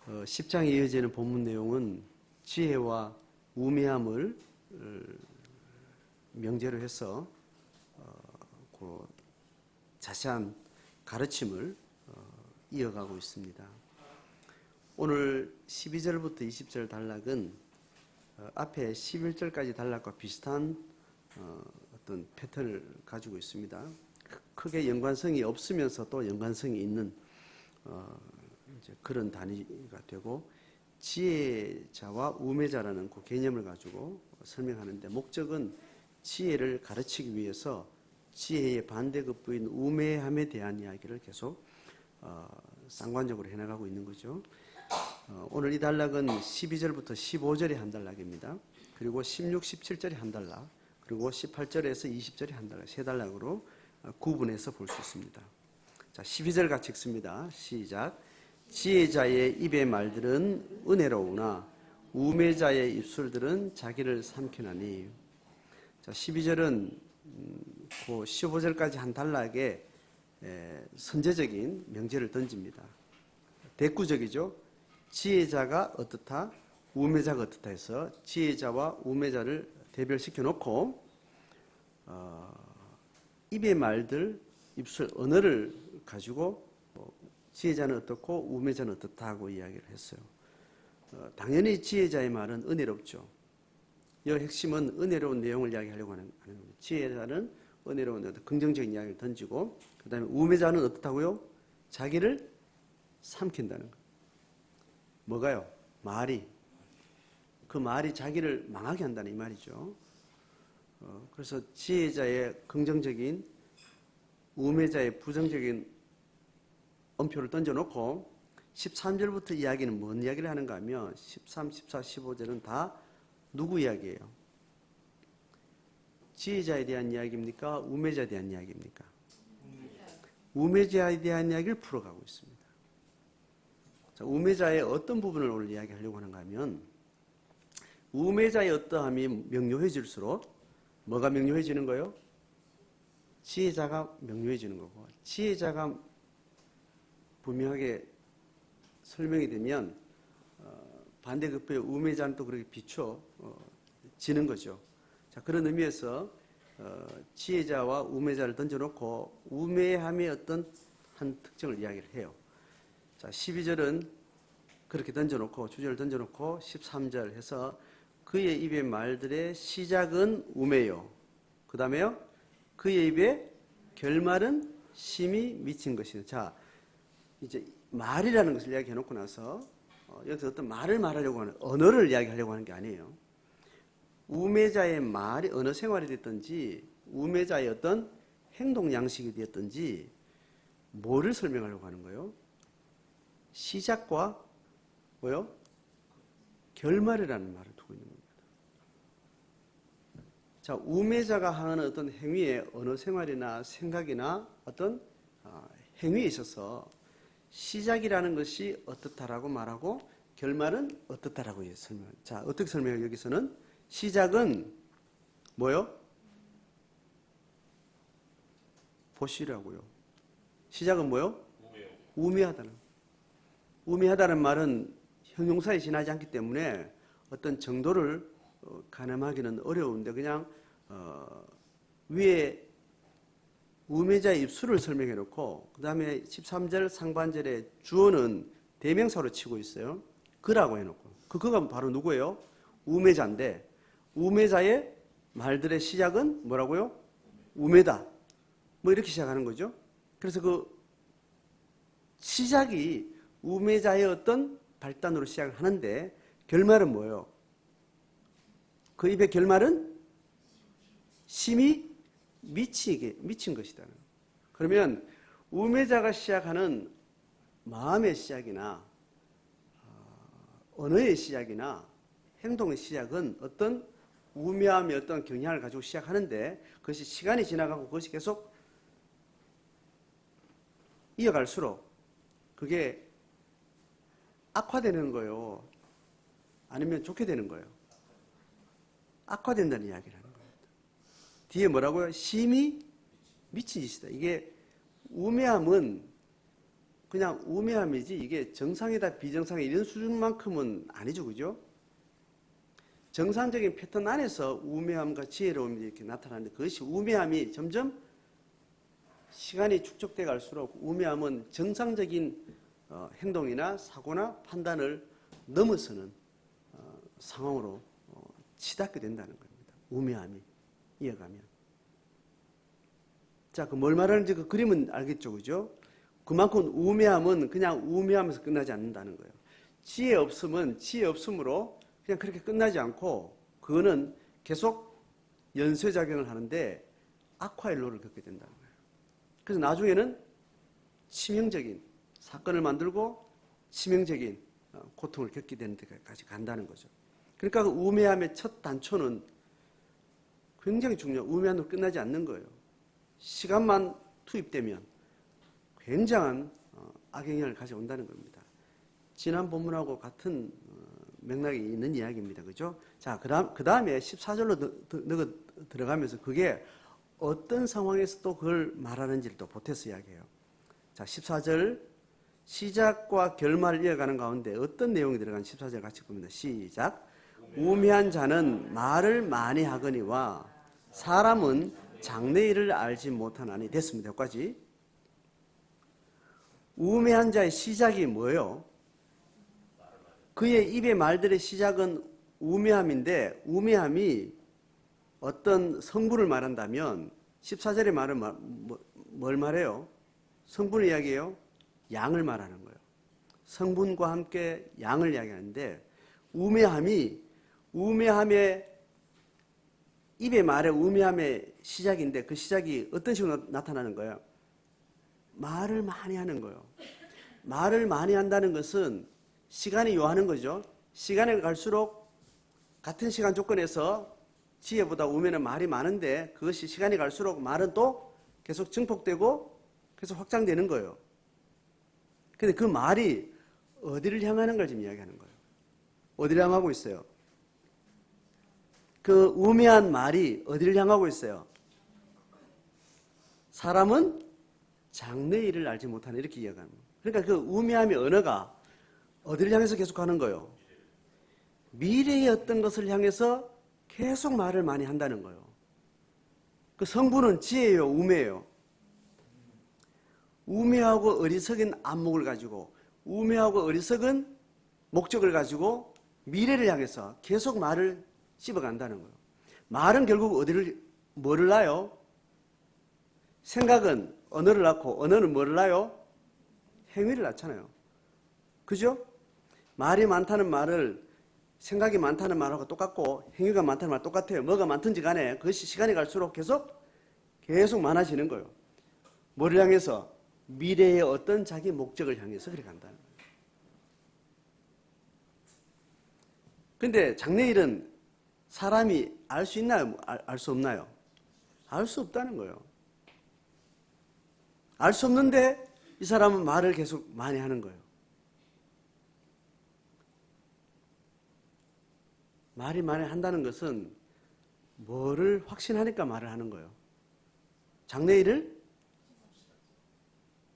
10장에 이어지는 본문 내용은 지혜와 우매함을 명제로 해서 그 자세한 가르침을 이어가고 있습니다. 오늘 12절부터 20절 단락은 앞에 11절까지 단락과 비슷한 어떤 패턴을 가지고 있습니다. 크게 연관성이 없으면서 또 연관성이 있는 이제 그런 단위가 되고, 지혜자와 우매자라는 그 개념을 가지고 설명하는데, 목적은 지혜를 가르치기 위해서 지혜의 반대급부인 우매함에 대한 이야기를 계속 쌍관적으로 해나가고 있는 거죠. 오늘 이 단락은 12절부터 15절이 한 단락입니다. 그리고 16, 17절이 한 단락, 그리고 18절에서 20절이 한 단락, 세 단락으로 구분해서 볼 수 있습니다. 자, 12절 같이 읽습니다. 시작. 지혜자의 입의 말들은 은혜로우나 우매자의 입술들은 자기를 삼키나니. 자, 12절은 그 15절까지 한 단락에 선제적인 명제를 던집니다. 대꾸적이죠. 지혜자가 어떻다, 우매자가 어떻다 해서 지혜자와 우매자를 대별시켜 놓고 입의 말들, 입술, 언어를 가지고 지혜자는 어떻고 우매자는 어떻다고 이야기를 했어요. 당연히 지혜자의 말은 은혜롭죠. 이 핵심은 은혜로운 내용을 이야기하려고 하는 겁니다. 지혜자는 은혜로운 긍정적인 이야기를 던지고, 그 다음에 우매자는 어떻다고요? 자기를 삼킨다는 거. 뭐가요? 말이. 그 말이 자기를 망하게 한다는 이 말이죠. 그래서 지혜자의 긍정적인, 우매자의 부정적인 엄표를 던져놓고 13절부터 이야기는 뭔 이야기를 하는가 하면 13, 14, 15절은 다 누구 이야기예요? 지혜자에 대한 이야기입니까? 우매자에 대한 이야기입니까? 우매자에 대한 이야기를 풀어가고 있습니다. 자, 우매자의 어떤 부분을 오늘 이야기하려고 하는가 하면, 우매자의 어떠함이 명료해질수록 뭐가 명료해지는 거예요? 지혜자가 명료해지는 거고, 지혜자가 분명하게 설명이 되면 반대급부의 우매자는 또 그렇게 비춰지는 거죠. 자, 그런 의미에서 지혜자와 우매자를 던져놓고 우매함의 어떤 한 특징을 이야기를 해요. 자, 12절은 그렇게 던져놓고, 주제를 던져놓고 13절 해서 그의 입의 말들의 시작은 우매요. 그 다음에요, 그의 입의 결말은 심히 미친 것이다. 자, 이제 말이라는 것을 이야기해 놓고 나서 여기서 어떤 말을 말하려고 하는, 언어를 이야기하려고 하는 게 아니에요. 우매자의 말이 언어 생활이 됐든지 우매자의 어떤 행동 양식이 되었든지 뭐를 설명하려고 하는 거예요? 시작과 뭐요? 결말이라는 말을 두고 있는 겁니다. 자, 우매자가 하는 어떤 행위에 언어 생활이나 생각이나 어떤 행위에 있어서 시작이라는 것이 어떻다라고 말하고 결말은 어떻다라고 설명합니다. 자, 어떻게 설명해요? 여기서는 시작은 뭐요? 보시라고요. 시작은 뭐요? 우매하다는. 우매하다는 말은 형용사에 지나지 않기 때문에 어떤 정도를 가늠하기는 어려운데, 그냥 위에 우매자의 입술을 설명해 놓고, 그 다음에 13절 상반절에 주어는 대명사로 치고 있어요. 그라고 해놓고, 그가 바로 누구예요? 우매자인데, 우매자의 말들의 시작은 뭐라고요? 우매다. 뭐 이렇게 시작하는 거죠. 그래서 그 시작이 우매자의 어떤 발단으로 시작을 하는데, 결말은 뭐예요? 그 입의 결말은 심히 미친 것이다. 그러면 우매자가 시작하는 마음의 시작이나 언어의 시작이나 행동의 시작은 어떤 우매함의 어떤 경향을 가지고 시작하는데, 그것이 시간이 지나가고 그것이 계속 이어갈수록 그게 악화되는 거예요? 아니면 좋게 되는 거예요? 악화된다는 이야기를 하는 겁니다. 뒤에 뭐라고요? 심히 미친 짓이다. 이게 우매함은 그냥 우매함이지 이게 정상이다 비정상이다 이런 수준만큼은 아니죠. 그죠? 정상적인 패턴 안에서 우매함과 지혜로움이 이렇게 나타나는데 그것이 우매함이 점점 시간이 축적돼 갈수록 우매함은 정상적인 행동이나 사고나 판단을 넘어서는 상황으로 치닫게 된다는 겁니다. 우매함이 이어가면. 자, 그 뭘 말하는지 그 그림은 알겠죠, 그죠? 그만큼 우매함은 그냥 우매함에서 끝나지 않는다는 거예요. 지혜 없음은 지혜 없음으로 그냥 그렇게 끝나지 않고 그거는 계속 연쇄작용을 하는데 악화일로를 겪게 된다는 거예요. 그래서 나중에는 치명적인 사건을 만들고 치명적인 고통을 겪게 되는 데까지 간다는 거죠. 그러니까 그 우매함의 첫 단초는 굉장히 중요해요. 우매함으로 끝나지 않는 거예요. 시간만 투입되면 굉장한 악영향을 가져온다는 겁니다. 지난 본문하고 같은 맥락이 있는 이야기입니다. 그죠? 자, 그 다음에 14절로 들어가면서 그게 어떤 상황에서 또 그걸 말하는지를 또 보태서 이야기해요. 자, 14절 시작과 결말을 이어가는 가운데 어떤 내용이 들어간 14절 같이 봅니다. 시작. 우매한 자는 말을 많이 하거니와 사람은 장래일을 알지 못하나니. 됐습니다. 여기까지. 우매한 자의 시작이 뭐예요? 그의 입의 말들의 시작은 우매함인데 우매함이 어떤 성분을 말한다면 14절의 말은 뭘 말해요? 성분을 이야기해요? 양을 말하는 거예요. 성분과 함께 양을 이야기하는데 우매함의 입의 말의 우매함의 시작인데 그 시작이 어떤 식으로 나타나는 거예요? 말을 많이 하는 거예요. 말을 많이 한다는 것은 시간이 요하는 거죠. 시간이 갈수록 같은 시간 조건에서 지혜보다 우매는 말이 많은데 그것이 시간이 갈수록 말은 또 계속 증폭되고 계속 확장되는 거예요. 근데 그 말이 어디를 향하는 걸 지금 이야기하는 거예요. 어디를 향하고 있어요? 그 우매한 말이 어디를 향하고 있어요? 사람은 장래일을 알지 못하는 이렇게 이야기하는 거예요. 그러니까 그 우매함의 언어가 어디를 향해서 계속 하는 거예요? 미래의 어떤 것을 향해서 계속 말을 많이 한다는 거예요. 그 성분은 지혜예요, 우매예요? 우매하고 어리석은 안목을 가지고 우매하고 어리석은 목적을 가지고 미래를 향해서 계속 말을 씹어간다는 거예요. 말은 결국 뭐를 낳아요? 생각은 언어를 낳고 언어는 뭐를 낳아요? 행위를 낳잖아요. 그죠? 말이 많다는 말을 생각이 많다는 말하고 똑같고 행위가 많다는 말 똑같아요. 뭐가 많든지 간에 그것이 시간이 갈수록 계속 많아지는 거예요. 뭐를 향해서? 미래의 어떤 자기 목적을 향해서 그렇게 간다는 거예요. 근데 장래일은 사람이 알 수 있나요? 알 수 없나요? 알 수 없다는 거예요. 알 수 없는데 이 사람은 말을 계속 많이 하는 거예요. 말이 많이 한다는 것은 뭐를 확신하니까 말을 하는 거예요. 장래일을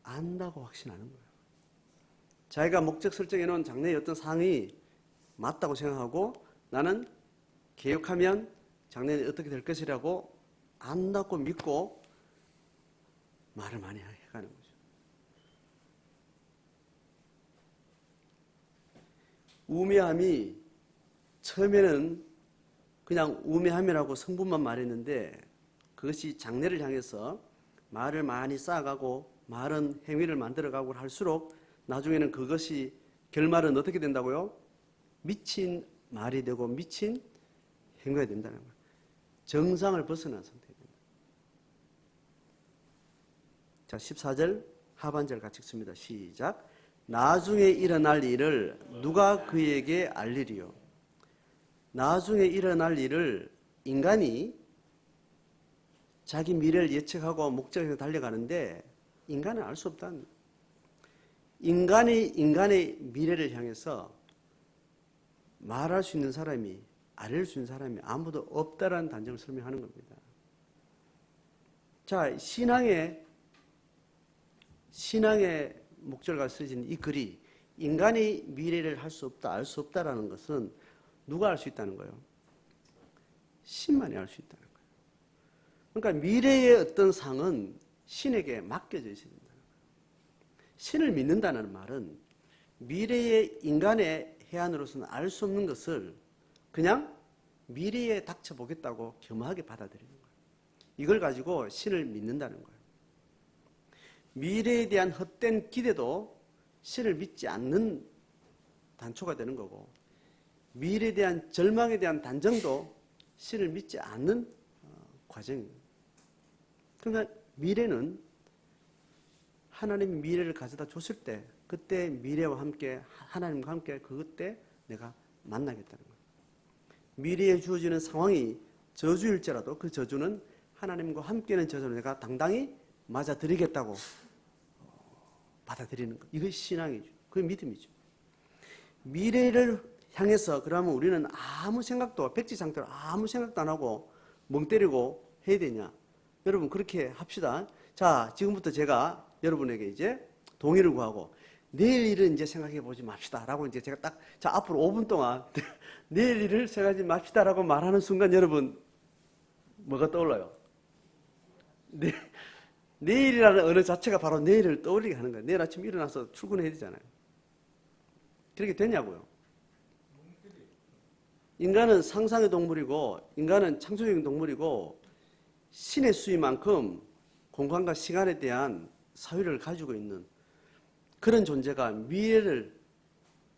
안다고 확신하는 거예요. 자기가 목적 설정해 놓은 장래의 어떤 상황이 맞다고 생각하고 나는 개혁하면 장래는 어떻게 될 것이라고 안다고 믿고 말을 많이 해가는 거죠. 우매함이 처음에는 그냥 우매함이라고 성분만 말했는데 그것이 장래를 향해서 말을 많이 쌓아가고 말은 행위를 만들어가고 할수록 나중에는 그것이 결말은 어떻게 된다고요? 미친 말이 되고 미친 행위가 된다는 거예요. 정상을 벗어난 상태입니다. 자, 14절 하반절 같이 읽습니다. 시작. 나중에 일어날 일을 누가 그에게 알리리요? 나중에 일어날 일을 인간이 자기 미래를 예측하고 목적에서 달려가는데 인간은 알 수 없다는 거예요. 인간이 인간의 미래를 향해서 말할 수 있는 사람이, 알릴 수 있는 사람이 아무도 없다라는 단점을 설명하는 겁니다. 자, 신앙의 목적을 가지고 쓰여진 이 글이 인간이 미래를 할 수 없다, 알 수 없다라는 것은 누가 알 수 있다는 거예요? 신만이 알 수 있다는 거예요. 그러니까 미래의 어떤 상은 신에게 맡겨져 있어야 된다는 거예요. 신을 믿는다는 말은 미래의 인간의 해안으로서는 알 수 없는 것을 그냥 미래에 닥쳐보겠다고 겸허하게 받아들이는 거예요. 이걸 가지고 신을 믿는다는 거예요. 미래에 대한 헛된 기대도 신을 믿지 않는 단초가 되는 거고, 미래에 대한 절망에 대한 단정도 신을 믿지 않는 과정입니다. 그러니까 미래는 하나님이 미래를 가져다 줬을 때 그때 미래와 함께 하나님과 함께 그때 내가 만나겠다는 거예요. 미래에 주어지는 상황이 저주일지라도 그 저주는 하나님과 함께는 저주를 내가 당당히 맞아들이겠다고 받아들이는 것. 이것이 신앙이죠. 그게 믿음이죠. 미래를 향해서 그러면 우리는 아무 생각도 백지 상태로 아무 생각도 안 하고 멍 때리고 해야 되냐? 여러분 그렇게 합시다. 자, 지금부터 제가 여러분에게 이제 동의를 구하고 내일 일은 이제 생각해 보지 맙시다라고 이제 제가 딱 자 앞으로 5분 동안 내일 일을 생각하지 맙시다라고 말하는 순간 여러분 뭐가 떠올라요? 내일이라는 언어 자체가 바로 내일을 떠올리게 하는 거예요. 내일 아침 일어나서 출근해야 되잖아요. 그렇게 되냐고요? 인간은 상상의 동물이고 인간은 창조적인 동물이고 신의 수위만큼 공간과 시간에 대한 사유를 가지고 있는 그런 존재가 미래를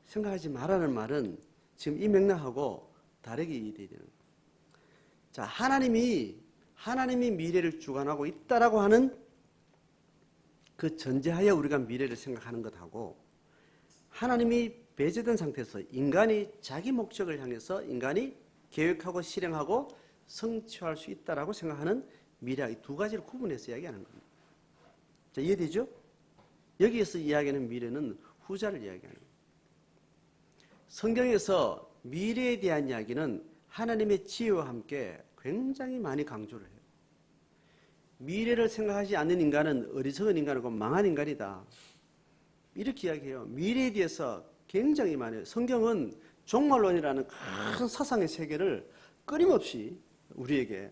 생각하지 말라는 말은 지금 이 맥락하고 다르게 이해되어야 되는 거예요. 자, 하나님이 미래를 주관하고 있다라고 하는 그 전제하에 우리가 미래를 생각하는 것하고 하나님이 배제된 상태에서 인간이 자기 목적을 향해서 인간이 계획하고 실행하고 성취할 수 있다라고 생각하는 미래, 이 두 가지를 구분해서 이야기하는 겁니다. 자, 이해되죠? 여기에서 이야기하는 미래는 후자를 이야기하는 거예요. 성경에서 미래에 대한 이야기는 하나님의 지혜와 함께 굉장히 많이 강조를 해요. 미래를 생각하지 않는 인간은 어리석은 인간이고 망한 인간이다. 이렇게 이야기해요. 미래에 대해서 굉장히 많이 해요. 성경은 종말론이라는 큰 사상의 세계를 끊임없이 우리에게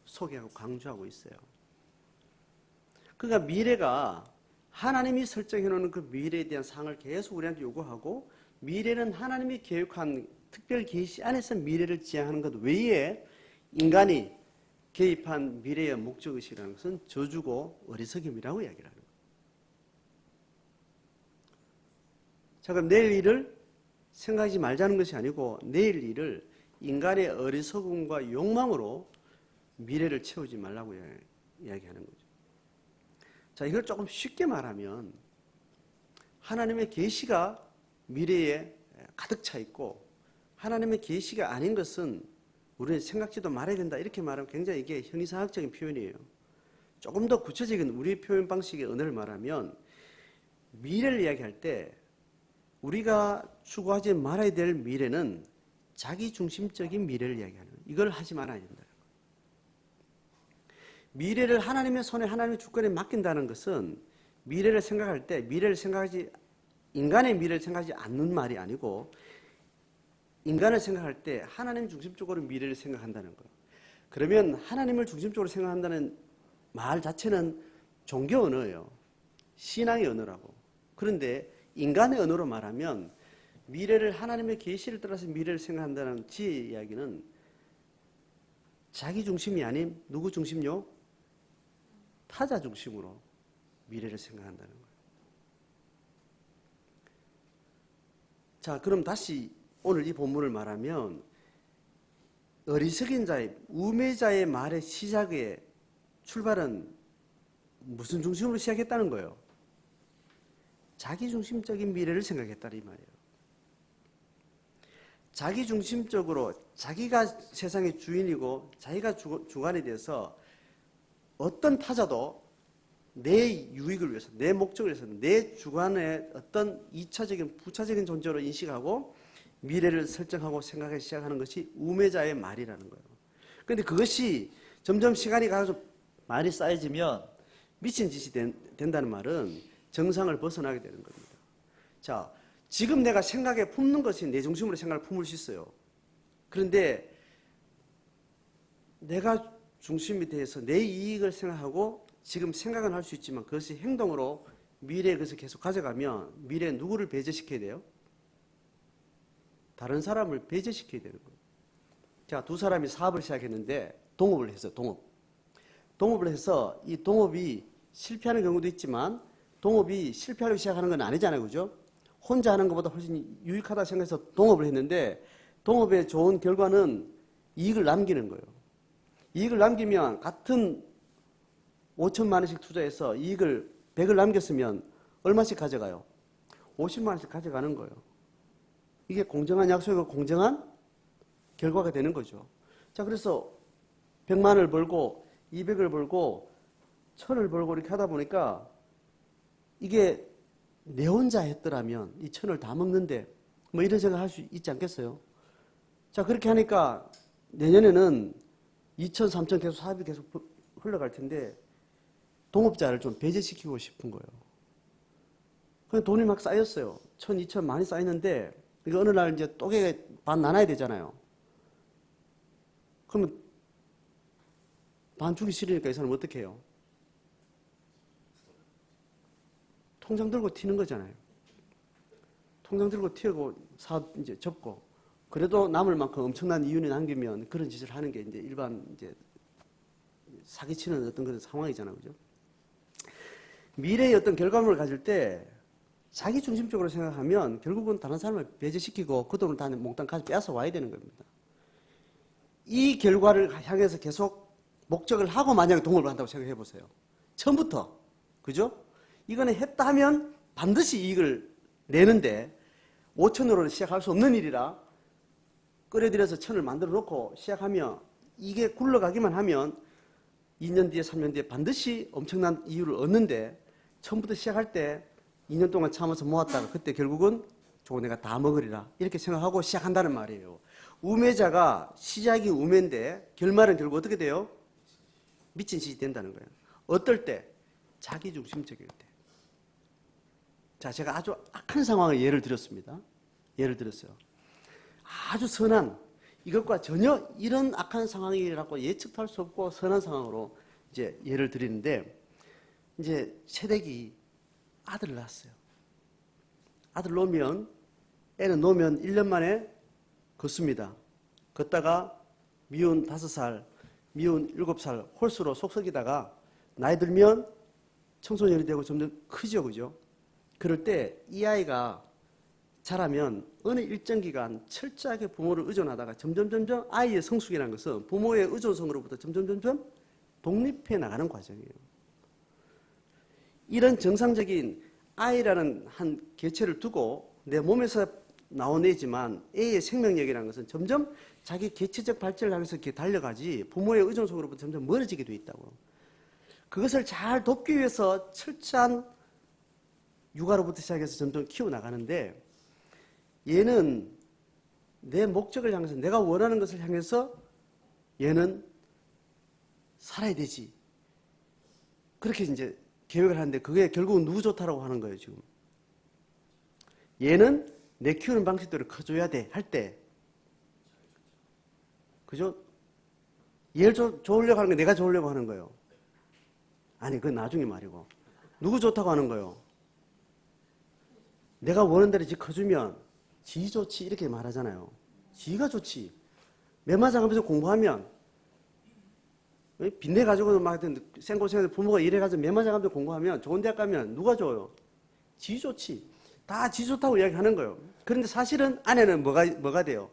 소개하고 강조하고 있어요. 그러니까 미래가 하나님이 설정해 놓은 그 미래에 대한 상을 계속 우리한테 요구하고 미래는 하나님이 계획한 특별 계시 안에서 미래를 지향하는 것 외에 인간이 개입한 미래의 목적의식이라는 것은 저주고 어리석임이라고 이야기를 하는 거예요. 자, 그럼 내일 일을 생각하지 말자는 것이 아니고 내일 일을 인간의 어리석음과 욕망으로 미래를 채우지 말라고 이야기하는 거죠. 자, 이걸 조금 쉽게 말하면 하나님의 계시가 미래에 가득 차 있고 하나님의 계시가 아닌 것은 우리는 생각지도 말아야 된다 이렇게 말하면 굉장히 이게 형이상학적인 표현이에요. 조금 더 구체적인 우리 표현 방식의 언어를 말하면 미래를 이야기할 때 우리가 추구하지 말아야 될 미래는 자기중심적인 미래를 이야기하는 거예요. 이걸 하지 말아야 된다. 미래를 하나님의 손에 하나님의 주권에 맡긴다는 것은 미래를 생각할 때 인간의 미래를 생각하지 않는 말이 아니고 인간을 생각할 때 하나님 중심적으로 미래를 생각한다는 거예요. 그러면 하나님을 중심적으로 생각한다는 말 자체는 종교 언어예요. 신앙의 언어라고. 그런데 인간의 언어로 말하면 미래를 하나님의 계시를 따라서 미래를 생각한다는 지혜의 이야기는 자기 중심이 아닌 누구 중심요? 타자 중심으로 미래를 생각한다는 거예요. 자, 그럼 다시 오늘 이 본문을 말하면 어리석인 자의, 우매자의 말의 시작의 출발은 무슨 중심으로 시작했다는 거예요? 자기중심적인 미래를 생각했다 이 말이에요. 자기중심적으로 자기가 세상의 주인이고 자기가 주관에 대해서 어떤 타자도 내 유익을 위해서, 내 목적을 위해서 내 주관의 어떤 2차적인, 부차적인 존재로 인식하고 미래를 설정하고 생각하기 시작하는 것이 우매자의 말이라는 거예요. 그런데 그것이 점점 시간이 가서 많이 쌓여지면 미친 짓이 된다는 말은 정상을 벗어나게 되는 겁니다. 자, 지금 내가 생각에 품는 것이 내 중심으로 생각을 품을 수 있어요. 그런데 내가 중심이 돼서 내 이익을 생각하고 지금 생각은 할 수 있지만 그것이 행동으로 미래에 그것을 계속 가져가면 미래에 누구를 배제시켜야 돼요? 다른 사람을 배제시켜야 되는 거예요. 자, 두 사람이 사업을 시작했는데 동업을 했어요. 동업을 해서 이 동업이 실패하는 경우도 있지만 동업이 실패하려고 시작하는 건 아니잖아요. 그죠? 혼자 하는 것보다 훨씬 유익하다 생각해서 동업을 했는데 동업의 좋은 결과는 이익을 남기는 거예요. 이익을 남기면 같은 5천만 원씩 투자해서 이익을 100을 남겼으면 얼마씩 가져가요? 50만 원씩 가져가는 거예요. 이게 공정한 약속이고 공정한 결과가 되는 거죠. 자, 그래서 100만 원을 벌고 200을 벌고 1000을 벌고 이렇게 하다 보니까 이게 내 혼자 했더라면 이 1000을 다 먹는데 뭐 이런 생각 할 수 있지 않겠어요? 자, 그렇게 하니까 내년에는 2000, 3000 계속 사업이 계속 흘러갈 텐데 동업자를 좀 배제시키고 싶은 거예요. 그냥 돈이 막 쌓였어요. 1000, 2000 많이 쌓였는데 이거 어느 날 이제 또개 반 나눠야 되잖아요. 그러면 반 주기 싫으니까 이 사람은 어떻게 해요? 통장 들고 튀는 거잖아요. 통장 들고 튀고 사업 이제 접고 그래도 남을 만큼 엄청난 이윤이 남기면 그런 짓을 하는 게 이제 일반 이제 사기치는 어떤 그런 상황이잖아요. 그죠? 미래의 어떤 결과물을 가질 때 자기 중심적으로 생각하면 결국은 다른 사람을 배제시키고 그 돈을 다 몽땅 가서 빼앗아 와야 되는 겁니다. 이 결과를 향해서 계속 목적을 하고 만약에 동업을 한다고 생각해 보세요. 처음부터. 그죠? 이거는 했다 하면 반드시 이익을 내는데 5천으로는 시작할 수 없는 일이라 끌어들여서 1000을 만들어 놓고 시작하면 이게 굴러가기만 하면 2년 뒤에 3년 뒤에 반드시 엄청난 이유를 얻는데 처음부터 시작할 때 2년 동안 참아서 모았다가 그때 결국은 저거 내가 다 먹으리라 이렇게 생각하고 시작한다는 말이에요. 우매자가 시작이 우매인데 결말은 결국 어떻게 돼요? 미친 짓이 된다는 거예요. 어떨 때? 자기중심적일 때. 자, 제가 아주 악한 상황을 예를 들었습니다. 예를 들었어요. 아주 선한 이것과 전혀 이런 악한 상황이라고 예측도 할 수 없고 선한 상황으로 이제 예를 드리는데 이제 새댁이 아들을 낳았어요. 아들 놓으면 애는 놓으면 1년 만에 걷습니다. 걷다가 미운 5살, 미운 7살 홀수로 속썩이다가 나이 들면 청소년이 되고 점점 크죠. 그죠? 그럴 때 이 아이가 자라면 어느 일정 기간 철저하게 부모를 의존하다가 점점 아이의 성숙이라는 것은 부모의 의존성으로부터 점점 독립해 나가는 과정이에요. 이런 정상적인 아이라는 한 개체를 두고 내 몸에서 나온 애지만 애의 생명력이라는 것은 점점 자기 개체적 발전을 하면서 이렇게 달려가지 부모의 의존성으로부터 점점 멀어지게 돼 있다고. 그것을 잘 돕기 위해서 철저한 육아로부터 시작해서 점점 키워나가는데 얘는 내 목적을 향해서 내가 원하는 것을 향해서 얘는 살아야 되지. 그렇게 이제 계획을 하는데 그게 결국은 누구 좋다라고 하는 거예요, 지금. 얘는 내 키우는 방식대로 커줘야 돼, 할 때. 그죠? 얘를 좋으려고 하는 거 내가 좋으려고 하는 거예요. 아니, 그건 나중에 말이고. 누구 좋다고 하는 거예요? 내가 원하는 대로 지 커주면 지 좋지 이렇게 말하잖아요. 지가 좋지. 매마장하면서 공부하면 빚내 가지고도 막 생고생해서 부모가 일해가지고 매마장하면서 공부하면 좋은 대학 가면 누가 줘요? 지 좋지. 다 지 좋다고 이야기하는 거예요. 그런데 사실은 아내는 뭐가 돼요?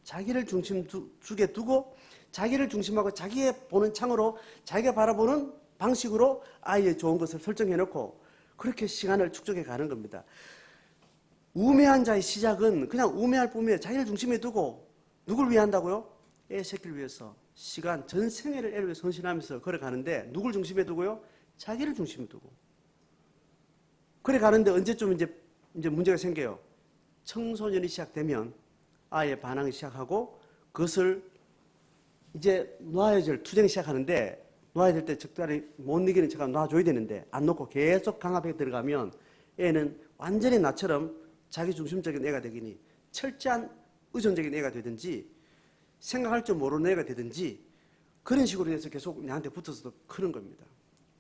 자기를 중심주게 두고 자기를 중심하고 자기의 보는 창으로 자기가 바라보는 방식으로 아이의 좋은 것을 설정해놓고 그렇게 시간을 축적해 가는 겁니다. 우매한 자의 시작은 그냥 우매할 뿐이에요. 자기를 중심에 두고 누굴 위해 한다고요? 애 새끼를 위해서 시간 전 생애를 애를 위해 헌신하면서 걸어가는데 누굴 중심에 두고요? 자기를 중심에 두고 그래 가는데 언제쯤 이제 문제가 생겨요. 청소년이 시작되면 아이의 반항이 시작하고 그것을 이제 놔야 될 투쟁이 시작하는데 놔야 될 때 적절히 못 이기는 척하면 놔줘야 되는데 안 놓고 계속 강압해 들어가면 애는 완전히 나처럼 자기중심적인 애가 되기니 철저한 의존적인 애가 되든지 생각할 줄 모르는 애가 되든지 그런 식으로 해서 계속 나한테 붙어서 크는 겁니다.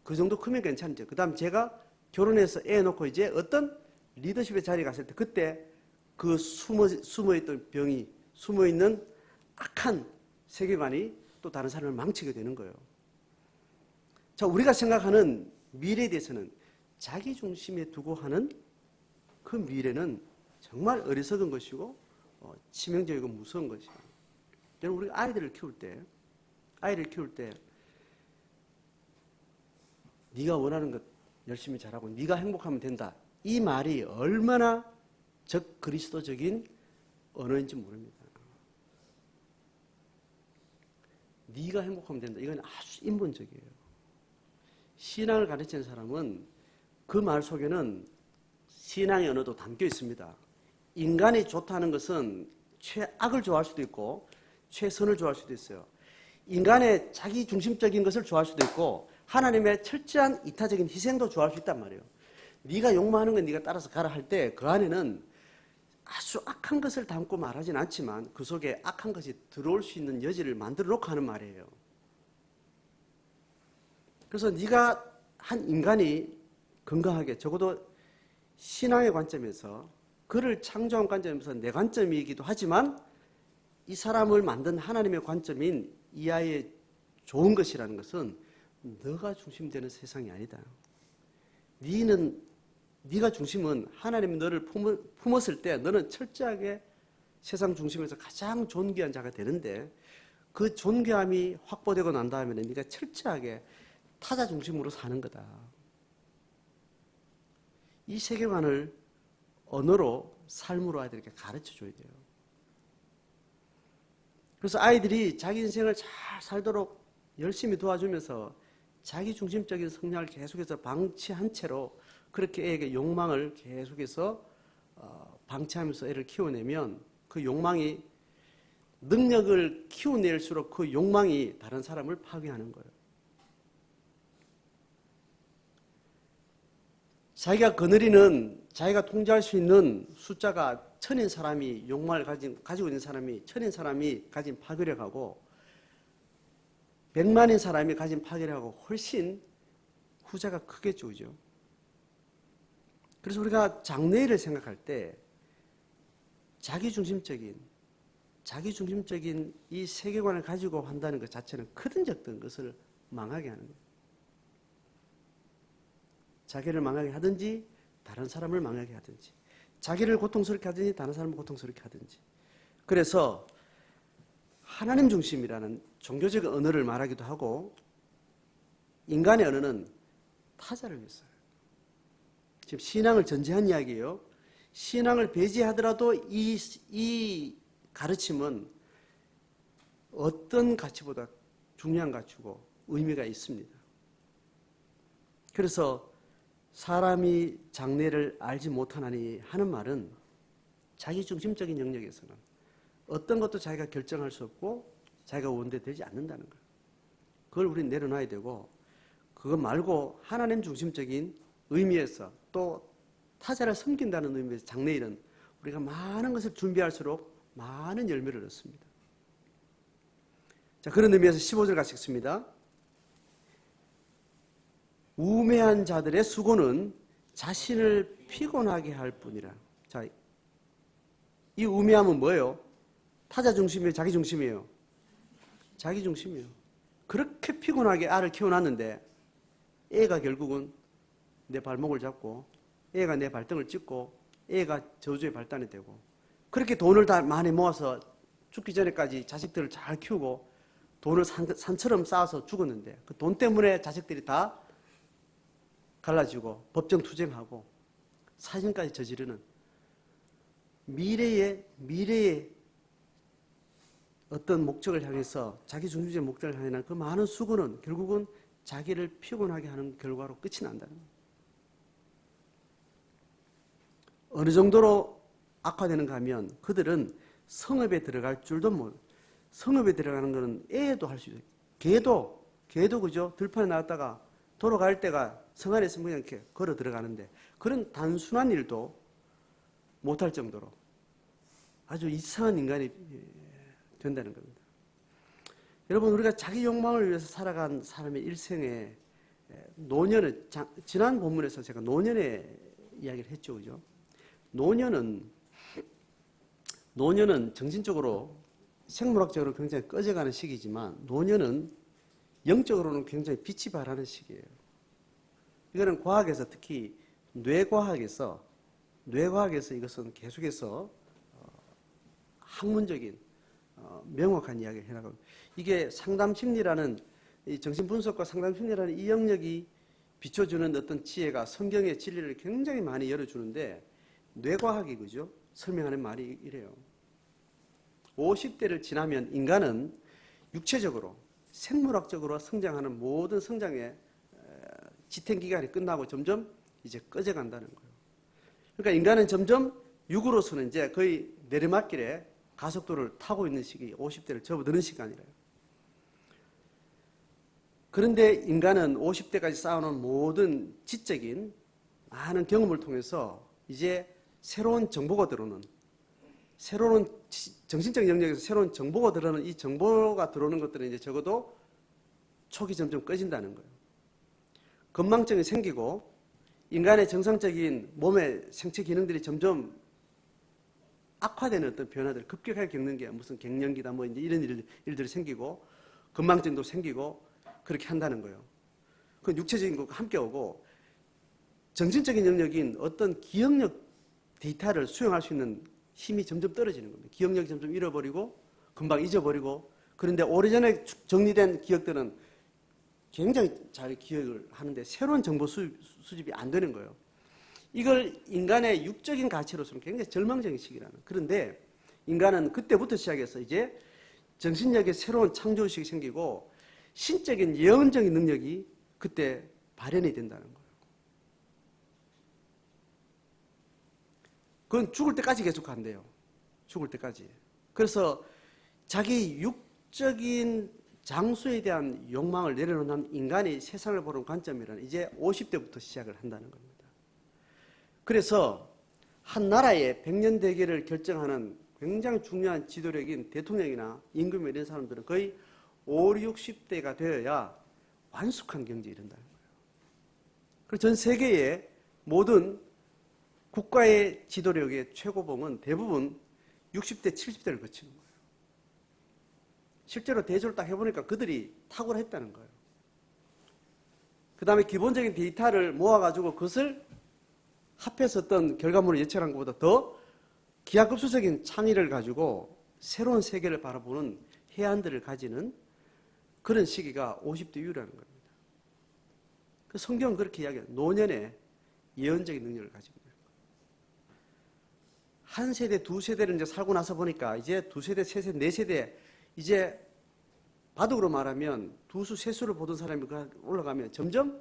그 정도 크면 괜찮죠. 그 다음 제가 결혼해서 애 놓고 이제 어떤 리더십의 자리에 갔을 때 그때 그 숨어있던 병이 숨어있는 악한 세계관이 또 다른 사람을 망치게 되는 거예요. 자, 우리가 생각하는 미래에 대해서는 자기 중심에 두고 하는 그 미래는 정말 어리석은 것이고 치명적이고 무서운 것이에요. 여러분, 우리가 아이를 키울 때 네가 원하는 것 열심히 잘하고 네가 행복하면 된다. 이 말이 얼마나 적그리스도적인 언어인지 모릅니다. 네가 행복하면 된다. 이건 아주 인본적이에요. 신앙을 가르치는 사람은 그 말 속에는 신앙의 언어도 담겨 있습니다. 인간이 좋다는 것은 최악을 좋아할 수도 있고 최선을 좋아할 수도 있어요. 인간의 자기중심적인 것을 좋아할 수도 있고 하나님의 철저한 이타적인 희생도 좋아할 수 있단 말이에요. 네가 욕망하는 건 네가 따라서 가라 할 때 그 안에는 아주 악한 것을 담고 말하진 않지만 그 속에 악한 것이 들어올 수 있는 여지를 만들어 놓고 하는 말이에요. 그래서 네가 한 인간이 건강하게 적어도 신앙의 관점에서 그를 창조한 관점에서 내 관점이기도 하지만 이 사람을 만든 하나님의 관점인 이 아이의 좋은 것이라는 것은 너가 중심되는 세상이 아니다. 네가 중심은 하나님이 너를 품었을 때 너는 철저하게 세상 중심에서 가장 존귀한 자가 되는데 그 존귀함이 확보되고 난 다음에는 네가 철저하게 타자 중심으로 사는 거다. 이 세계관을 언어로 삶으로 아이들에게 가르쳐줘야 돼요. 그래서 아이들이 자기 인생을 잘 살도록 열심히 도와주면서 자기중심적인 성향을 계속해서 방치한 채로 그렇게 애에게 욕망을 계속해서 방치하면서 애를 키워내면 그 욕망이 능력을 키워낼수록 그 욕망이 다른 사람을 파괴하는 거예요. 자기가 거느리는 자기가 통제할 수 있는 숫자가 1000인 사람이 욕망을 가지고 있는 사람이 1000인 사람이 가진 파괴력하고 100만인 사람이 가진 파괴력하고 훨씬 후자가 크겠죠. 그죠? 그래서 우리가 장래를 생각할 때 자기중심적인 이 세계관을 가지고 한다는 것 자체는 크든 적든 것을 망하게 하는 거예요. 자기를 망하게 하든지 다른 사람을 망하게 하든지 자기를 고통스럽게 하든지 다른 사람을 고통스럽게 하든지. 그래서 하나님 중심이라는 종교적 언어를 말하기도 하고 인간의 언어는 타자를 위해서요. 지금 신앙을 전제한 이야기예요. 신앙을 배제하더라도 이 가르침은 어떤 가치보다 중요한 가치고 의미가 있습니다. 그래서 사람이 장래를 알지 못하나니 하는 말은 자기중심적인 영역에서는 어떤 것도 자기가 결정할 수 없고 자기가 원대되지 않는다는 거예요. 그걸 우리는 내려놔야 되고 그거 말고 하나님 중심적인 의미에서 또 타자를 섬긴다는 의미에서 장래일은 우리가 많은 것을 준비할수록 많은 열매를 얻습니다. 자, 그런 의미에서 15절 같이 읽습니다. 우매한 자들의 수고는 자신을 피곤하게 할 뿐이라. 자, 이 우매함은 뭐예요? 타자 중심이에요? 자기 중심이에요? 자기 중심이에요. 그렇게 피곤하게 알을 키워놨는데 애가 결국은 내 발목을 잡고 애가 내 발등을 찢고 애가 저주의 발단이 되고 그렇게 돈을 다 많이 모아서 죽기 전에까지 자식들을 잘 키우고 돈을 산처럼 쌓아서 죽었는데 그 돈 때문에 자식들이 다 갈라지고 법정 투쟁하고 살인까지 저지르는 미래의 어떤 목적을 향해서 자기 중심적인 목적을 향한 그 많은 수고는 결국은 자기를 피곤하게 하는 결과로 끝이 난다는 거예요. 어느 정도로 악화되는가 하면 그들은 성읍에 들어갈 줄도 모르고 성읍에 들어가는 것은 애도 할 수 있어요. 개도 그죠? 들판에 나왔다가 돌아갈 때가 성 안에 있으면 그냥 이렇게 걸어 들어가는데 그런 단순한 일도 못할 정도로 아주 이상한 인간이 된다는 겁니다. 여러분, 우리가 자기 욕망을 위해서 살아간 사람의 일생에 노년은, 지난 본문에서 제가 노년의 이야기를 했죠, 그죠? 노년은 정신적으로, 생물학적으로 굉장히 꺼져가는 시기지만, 노년은 영적으로는 굉장히 빛이 발하는 시기예요. 이거는 과학에서, 특히 뇌과학에서 이것은 계속해서 학문적인 명확한 이야기를 해나가고, 이게 상담심리라는, 이 정신분석과 상담심리라는 이 영역이 비춰주는 어떤 지혜가 성경의 진리를 굉장히 많이 열어주는데, 뇌과학이 그죠? 설명하는 말이 이래요. 50대를 지나면 인간은 육체적으로, 생물학적으로 성장하는 모든 성장의 지탱기간이 끝나고 점점 이제 꺼져간다는 거예요. 그러니까 인간은 점점 육으로서는 이제 거의 내리막길에 가속도를 타고 있는 시기, 50대를 접어드는 시간이래요. 그런데 인간은 50대까지 쌓아놓은 모든 지적인 많은 경험을 통해서 이제 새로운 정보가 들어오는, 새로운 정신적 영역에서 새로운 정보가 들어오는, 이 정보가 들어오는 것들은 이제 적어도 촉이 점점 꺼진다는 거예요. 건망증이 생기고 인간의 정상적인 몸의 생체 기능들이 점점 악화되는 어떤 변화들을 급격하게 겪는 게 무슨 갱년기다 뭐 이제 이런 일들이 생기고 건망증도 생기고 그렇게 한다는 거예요. 그 육체적인 것과 함께 오고 정신적인 영역인 어떤 기억력 데이터를 수용할 수 있는 힘이 점점 떨어지는 겁니다. 기억력이 점점 잃어버리고 금방 잊어버리고, 그런데 오래전에 정리된 기억들은 굉장히 잘 기억을 하는데 새로운 정보 수집이 안 되는 거예요. 이걸 인간의 육적인 가치로서는 굉장히 절망적인 시기라는. 그런데 인간은 그때부터 시작해서 이제 정신력의 새로운 창조의식이 생기고 신적인 예언적인 능력이 그때 발현이 된다는 거예요. 그건 죽을 때까지 계속 한대요. 죽을 때까지. 그래서 자기 육적인 장수에 대한 욕망을 내려놓는 인간이 세상을 보는 관점이란 이제 50대부터 시작을 한다는 겁니다. 그래서 한 나라의 100년 대계를 결정하는 굉장히 중요한 지도력인 대통령이나 임금 이런 사람들은 거의 50, 60대가 되어야 완숙한 경제에 이른다는 거예요. 그리고 전 세계의 모든 국가의 지도력의 최고봉은 대부분 60대, 70대를 거치는 거예요. 실제로 대조를 딱 해보니까 그들이 탁월했다는 거예요. 그 다음에 기본적인 데이터를 모아가지고 그것을 합해서 어떤 결과물을 예측한 것보다 더 기하급수적인 창의를 가지고 새로운 세계를 바라보는 해안들을 가지는 그런 시기가 50대 이후라는 겁니다. 그 성경은 그렇게 이야기해요. 노년에 예언적인 능력을 가지고 있는 거예요. 한 세대, 두 세대를 이제 살고 나서 보니까 이제 두 세대, 세 세대, 네 세대, 이제 바둑으로 말하면 두수, 세수를 보던 사람이 올라가면 점점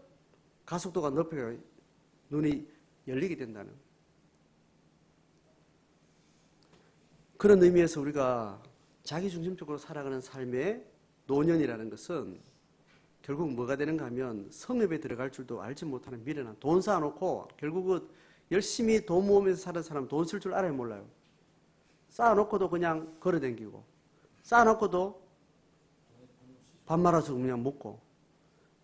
가속도가 높아가 눈이 열리게 된다는 그런 의미에서 우리가 자기중심적으로 살아가는 삶의 노년이라는 것은 결국 뭐가 되는가 하면 성읍에 들어갈 줄도 알지 못하는 미련한 돈 쌓아놓고 결국은 열심히 돈 모으면서 사는 사람 돈 쓸 줄 알아요 몰라요? 쌓아놓고도 그냥 걸어다니고 쌓아놓고도 밥 말아서 그냥 먹고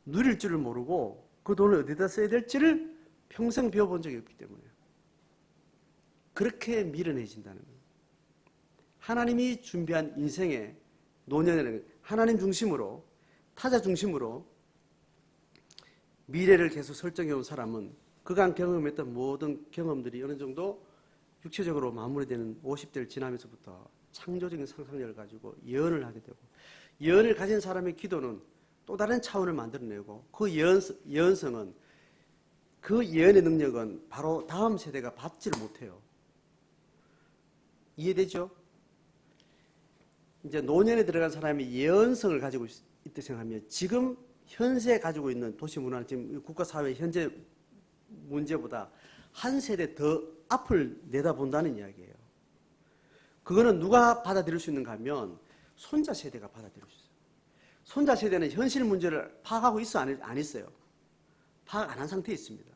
누릴 줄을 모르고 그 돈을 어디다 써야 될지를 평생 배워본 적이 없기 때문에 그렇게 미련해진다는 거예요. 하나님이 준비한 인생의 노년에는 하나님 중심으로 타자 중심으로 미래를 계속 설정해온 사람은 그간 경험했던 모든 경험들이 어느 정도 육체적으로 마무리되는 50대를 지나면서부터 창조적인 상상력을 가지고 예언을 하게 되고 예언을 가진 사람의 기도는 또 다른 차원을 만들어내고 그 예언성은 그 예언의 능력은 바로 다음 세대가 받지를 못해요. 이해되죠? 이제 노년에 들어간 사람이 예언성을 가지고 있다 생각하면 지금 현재 가지고 있는 도시 문화는 지금 국가 사회 현재 문제보다 한 세대 더 앞을 내다본다는 이야기예요. 그거는 누가 받아들일 수 있는가 하면 손자 세대가 받아들일 수 있어요. 손자 세대는 현실 문제를 파악하고 있어 안 있어요? 파악 안 한 상태에 있습니다.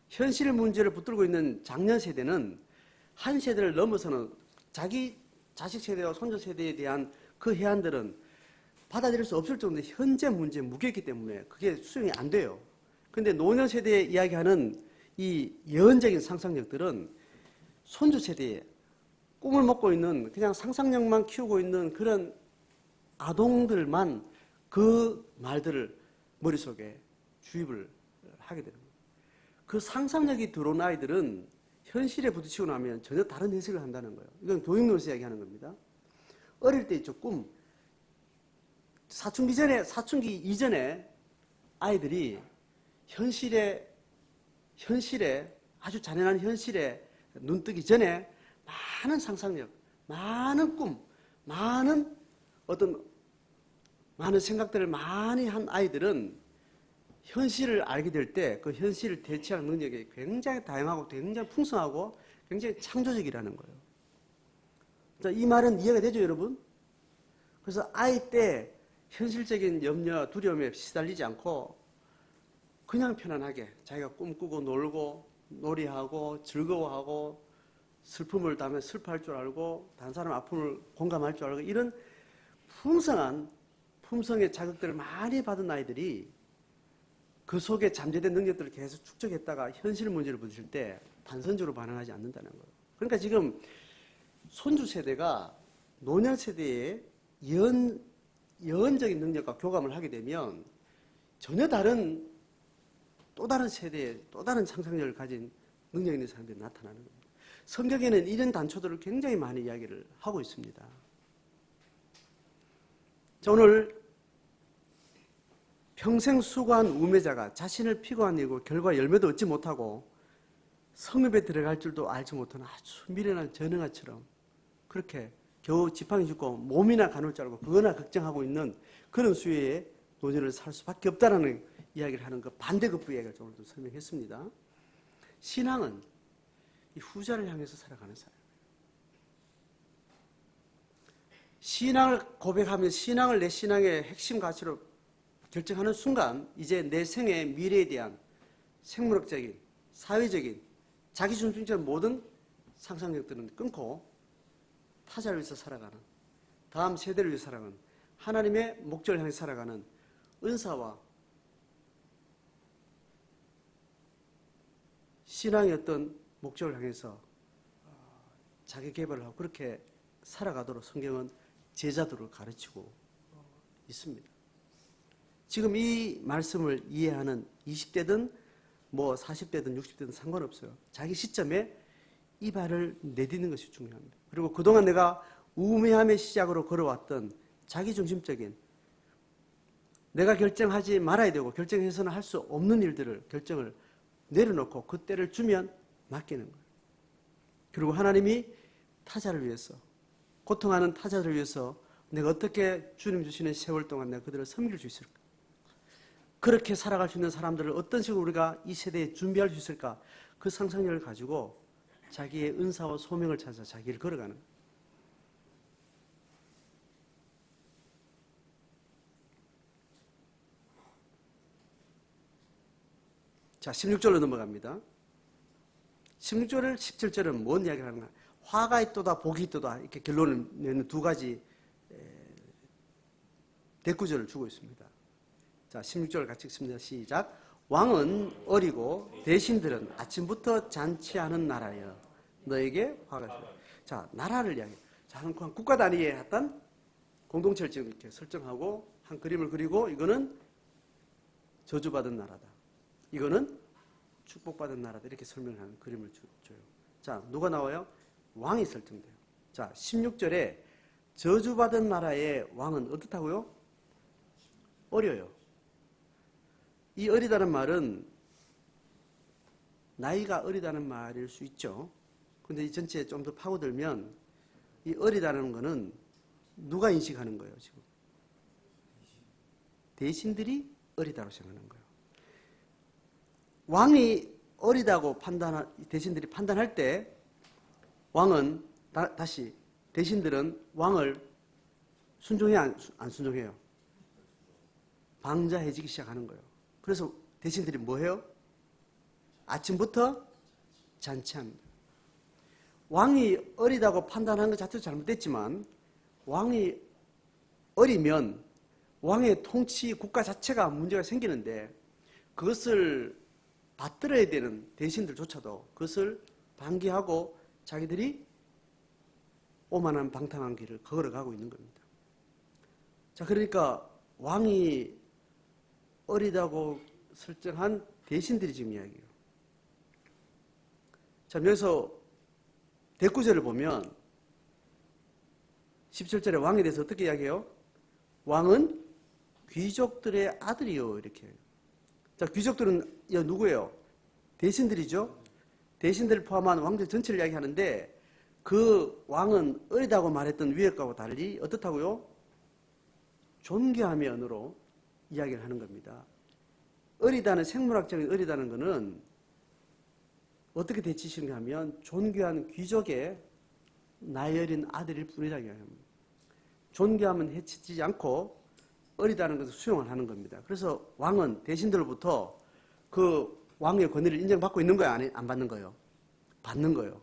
현실 문제를 붙들고 있는 장년 세대는 한 세대를 넘어서는 자기 자식 세대와 손자 세대에 대한 그 해안들은 받아들일 수 없을 정도의 현재 문제에 묶였기 때문에 그게 수용이 안 돼요. 그런데 노년 세대에 이야기하는 이 예언적인 상상력들은 손주 세대에 꿈을 먹고 있는 그냥 상상력만 키우고 있는 그런 아동들만 그 말들을 머릿속에 주입을 하게 되는 거예요. 그 상상력이 들어온 아이들은 현실에 부딪히고 나면 전혀 다른 해석을 한다는 거예요. 이건 교육론에서 이야기하는 겁니다. 어릴 때 있죠, 꿈. 사춘기 이전에 아이들이 현실에 아주 잔인한 현실에 눈뜨기 전에 많은 상상력, 많은 꿈, 많은 생각들을 많이 한 아이들은 현실을 알게 될 때 그 현실을 대체할 능력이 굉장히 다양하고 굉장히 풍성하고 굉장히 창조적이라는 거예요. 자, 이 말은 이해가 되죠, 여러분? 그래서 아이 때 현실적인 염려, 두려움에 시달리지 않고 그냥 편안하게 자기가 꿈꾸고 놀고 놀이하고 즐거워하고 슬픔을 담에 슬퍼할 줄 알고 다른 사람 아픔을 공감할 줄 알고 이런 품성의 자극들을 많이 받은 아이들이 그 속에 잠재된 능력들을 계속 축적했다가 현실 문제를 부딪힐 때 단선적으로 반응하지 않는다는 거예요. 그러니까 지금 손주 세대가 노년 세대의 예언적인 능력과 교감을 하게 되면 전혀 다른 또 다른 세대의 또 다른 상상력을 가진 능력 있는 사람들이 나타나는 겁니다. 성경에는 이런 단초들을 굉장히 많이 이야기를 하고 있습니다. 자, 오늘 평생 수고한 우매자가 자신을 피고한 이고 결과 열매도 얻지 못하고 성읍에 들어갈 줄도 알지 못하는 아주 미련한 전응아처럼 그렇게 겨우 지팡이 짚고 몸이나 가눌 줄 알고 그거나 걱정하고 있는 그런 수혜의 노년을 살 수밖에 없다라는 이야기를 하는 그 반대급부 이야기를 좀 설명했습니다. 신앙은 이 후자를 향해서 살아가는 사람이에요. 신앙을 고백하면 신앙을 내 신앙의 핵심 가치로 결정하는 순간 이제 내 생의 미래에 대한 생물학적인, 사회적인, 자기중심적인 모든 상상력들은 끊고 타자를 위해서 살아가는, 다음 세대를 위해서 살아가는, 하나님의 목적을 향해 살아가는 은사와 신앙의 어떤 목적을 향해서 자기 개발을 하고 그렇게 살아가도록 성경은 제자들을 가르치고 있습니다. 지금 이 말씀을 이해하는 20대든 뭐 40대든 60대든 상관없어요. 자기 시점에 이 발을 내딛는 것이 중요합니다. 그리고 그동안 내가 우매함의 시작으로 걸어왔던 자기중심적인 내가 결정하지 말아야 되고 결정해서는 할 수 없는 일들을 결정을 내려놓고 그 때를 주면 맡기는 거예요. 그리고 하나님이 타자를 위해서 고통하는 타자를 위해서 내가 어떻게 주님 주시는 세월 동안 내가 그들을 섬길 수 있을까? 그렇게 살아갈 수 있는 사람들을 어떤 식으로 우리가 이 세대에 준비할 수 있을까? 그 상상력을 가지고 자기의 은사와 소명을 찾아 자기를 걸어가는 거예요. 자, 16절로 넘어갑니다. 16절, 17절은 뭔 이야기를 하는가? 화가 있도다, 복이 있도다. 이렇게 결론을 내는 두 가지 대꾸절을 주고 있습니다. 자, 16절 같이 읽습니다. 시작. 왕은 어리고 대신들은 아침부터 잔치하는 나라여. 너에게 화가 있다. 자, 나라를 이야기해요. 자, 한 국가 단위의 어떤 공동체를 지금 이렇게 설정하고 한 그림을 그리고 이거는 저주받은 나라다. 이거는 축복받은 나라다. 이렇게 설명하는 그림을 줘요. 자, 누가 나와요? 왕이 설정돼요. 자, 16절에 저주받은 나라의 왕은 어떻다고요? 어려요. 이 어리다는 말은 나이가 어리다는 말일 수 있죠. 근데 이 전체에 좀 더 파고들면 이 어리다는 거는 누가 인식하는 거예요, 지금? 대신들이 어리다고 생각하는 거예요. 왕이 어리다고 대신들이 판단할 때 왕은 다시 대신들은 왕을 순종해요, 안 순종해요? 방자해지기 시작하는 거예요. 그래서 대신들이 뭐 해요? 아침부터 잔치합니다. 왕이 어리다고 판단한 것 자체도 잘못됐지만 왕이 어리면 왕의 통치 국가 자체가 문제가 생기는데 그것을 받들어야 되는 대신들조차도 그것을 방기하고 자기들이 오만한 방탕한 길을 걸어가고 있는 겁니다. 자, 그러니까 왕이 어리다고 설정한 대신들이 지금 이야기해요. 자, 여기서 대구절을 보면 17절에 왕에 대해서 어떻게 이야기해요? 왕은 귀족들의 아들이요, 이렇게. 자, 귀족들은 누구예요? 대신들이죠. 대신들을 포함한 왕들 전체를 이야기하는데 그 왕은 어리다고 말했던 위역과와 달리 어떻다고요? 존귀함의 언어로 이야기를 하는 겁니다. 어리다는, 생물학적인 어리다는 것은 어떻게 대치시는가 하면 존귀한 귀족의 나이 어린 아들일 뿐이라고 합니다. 존귀함은 해치지 않고 어리다는 것을 수용을 하는 겁니다. 그래서 왕은 대신들로부터 그 왕의 권위를 인정받고 있는 거예요? 안 받는 거예요? 받는 거예요.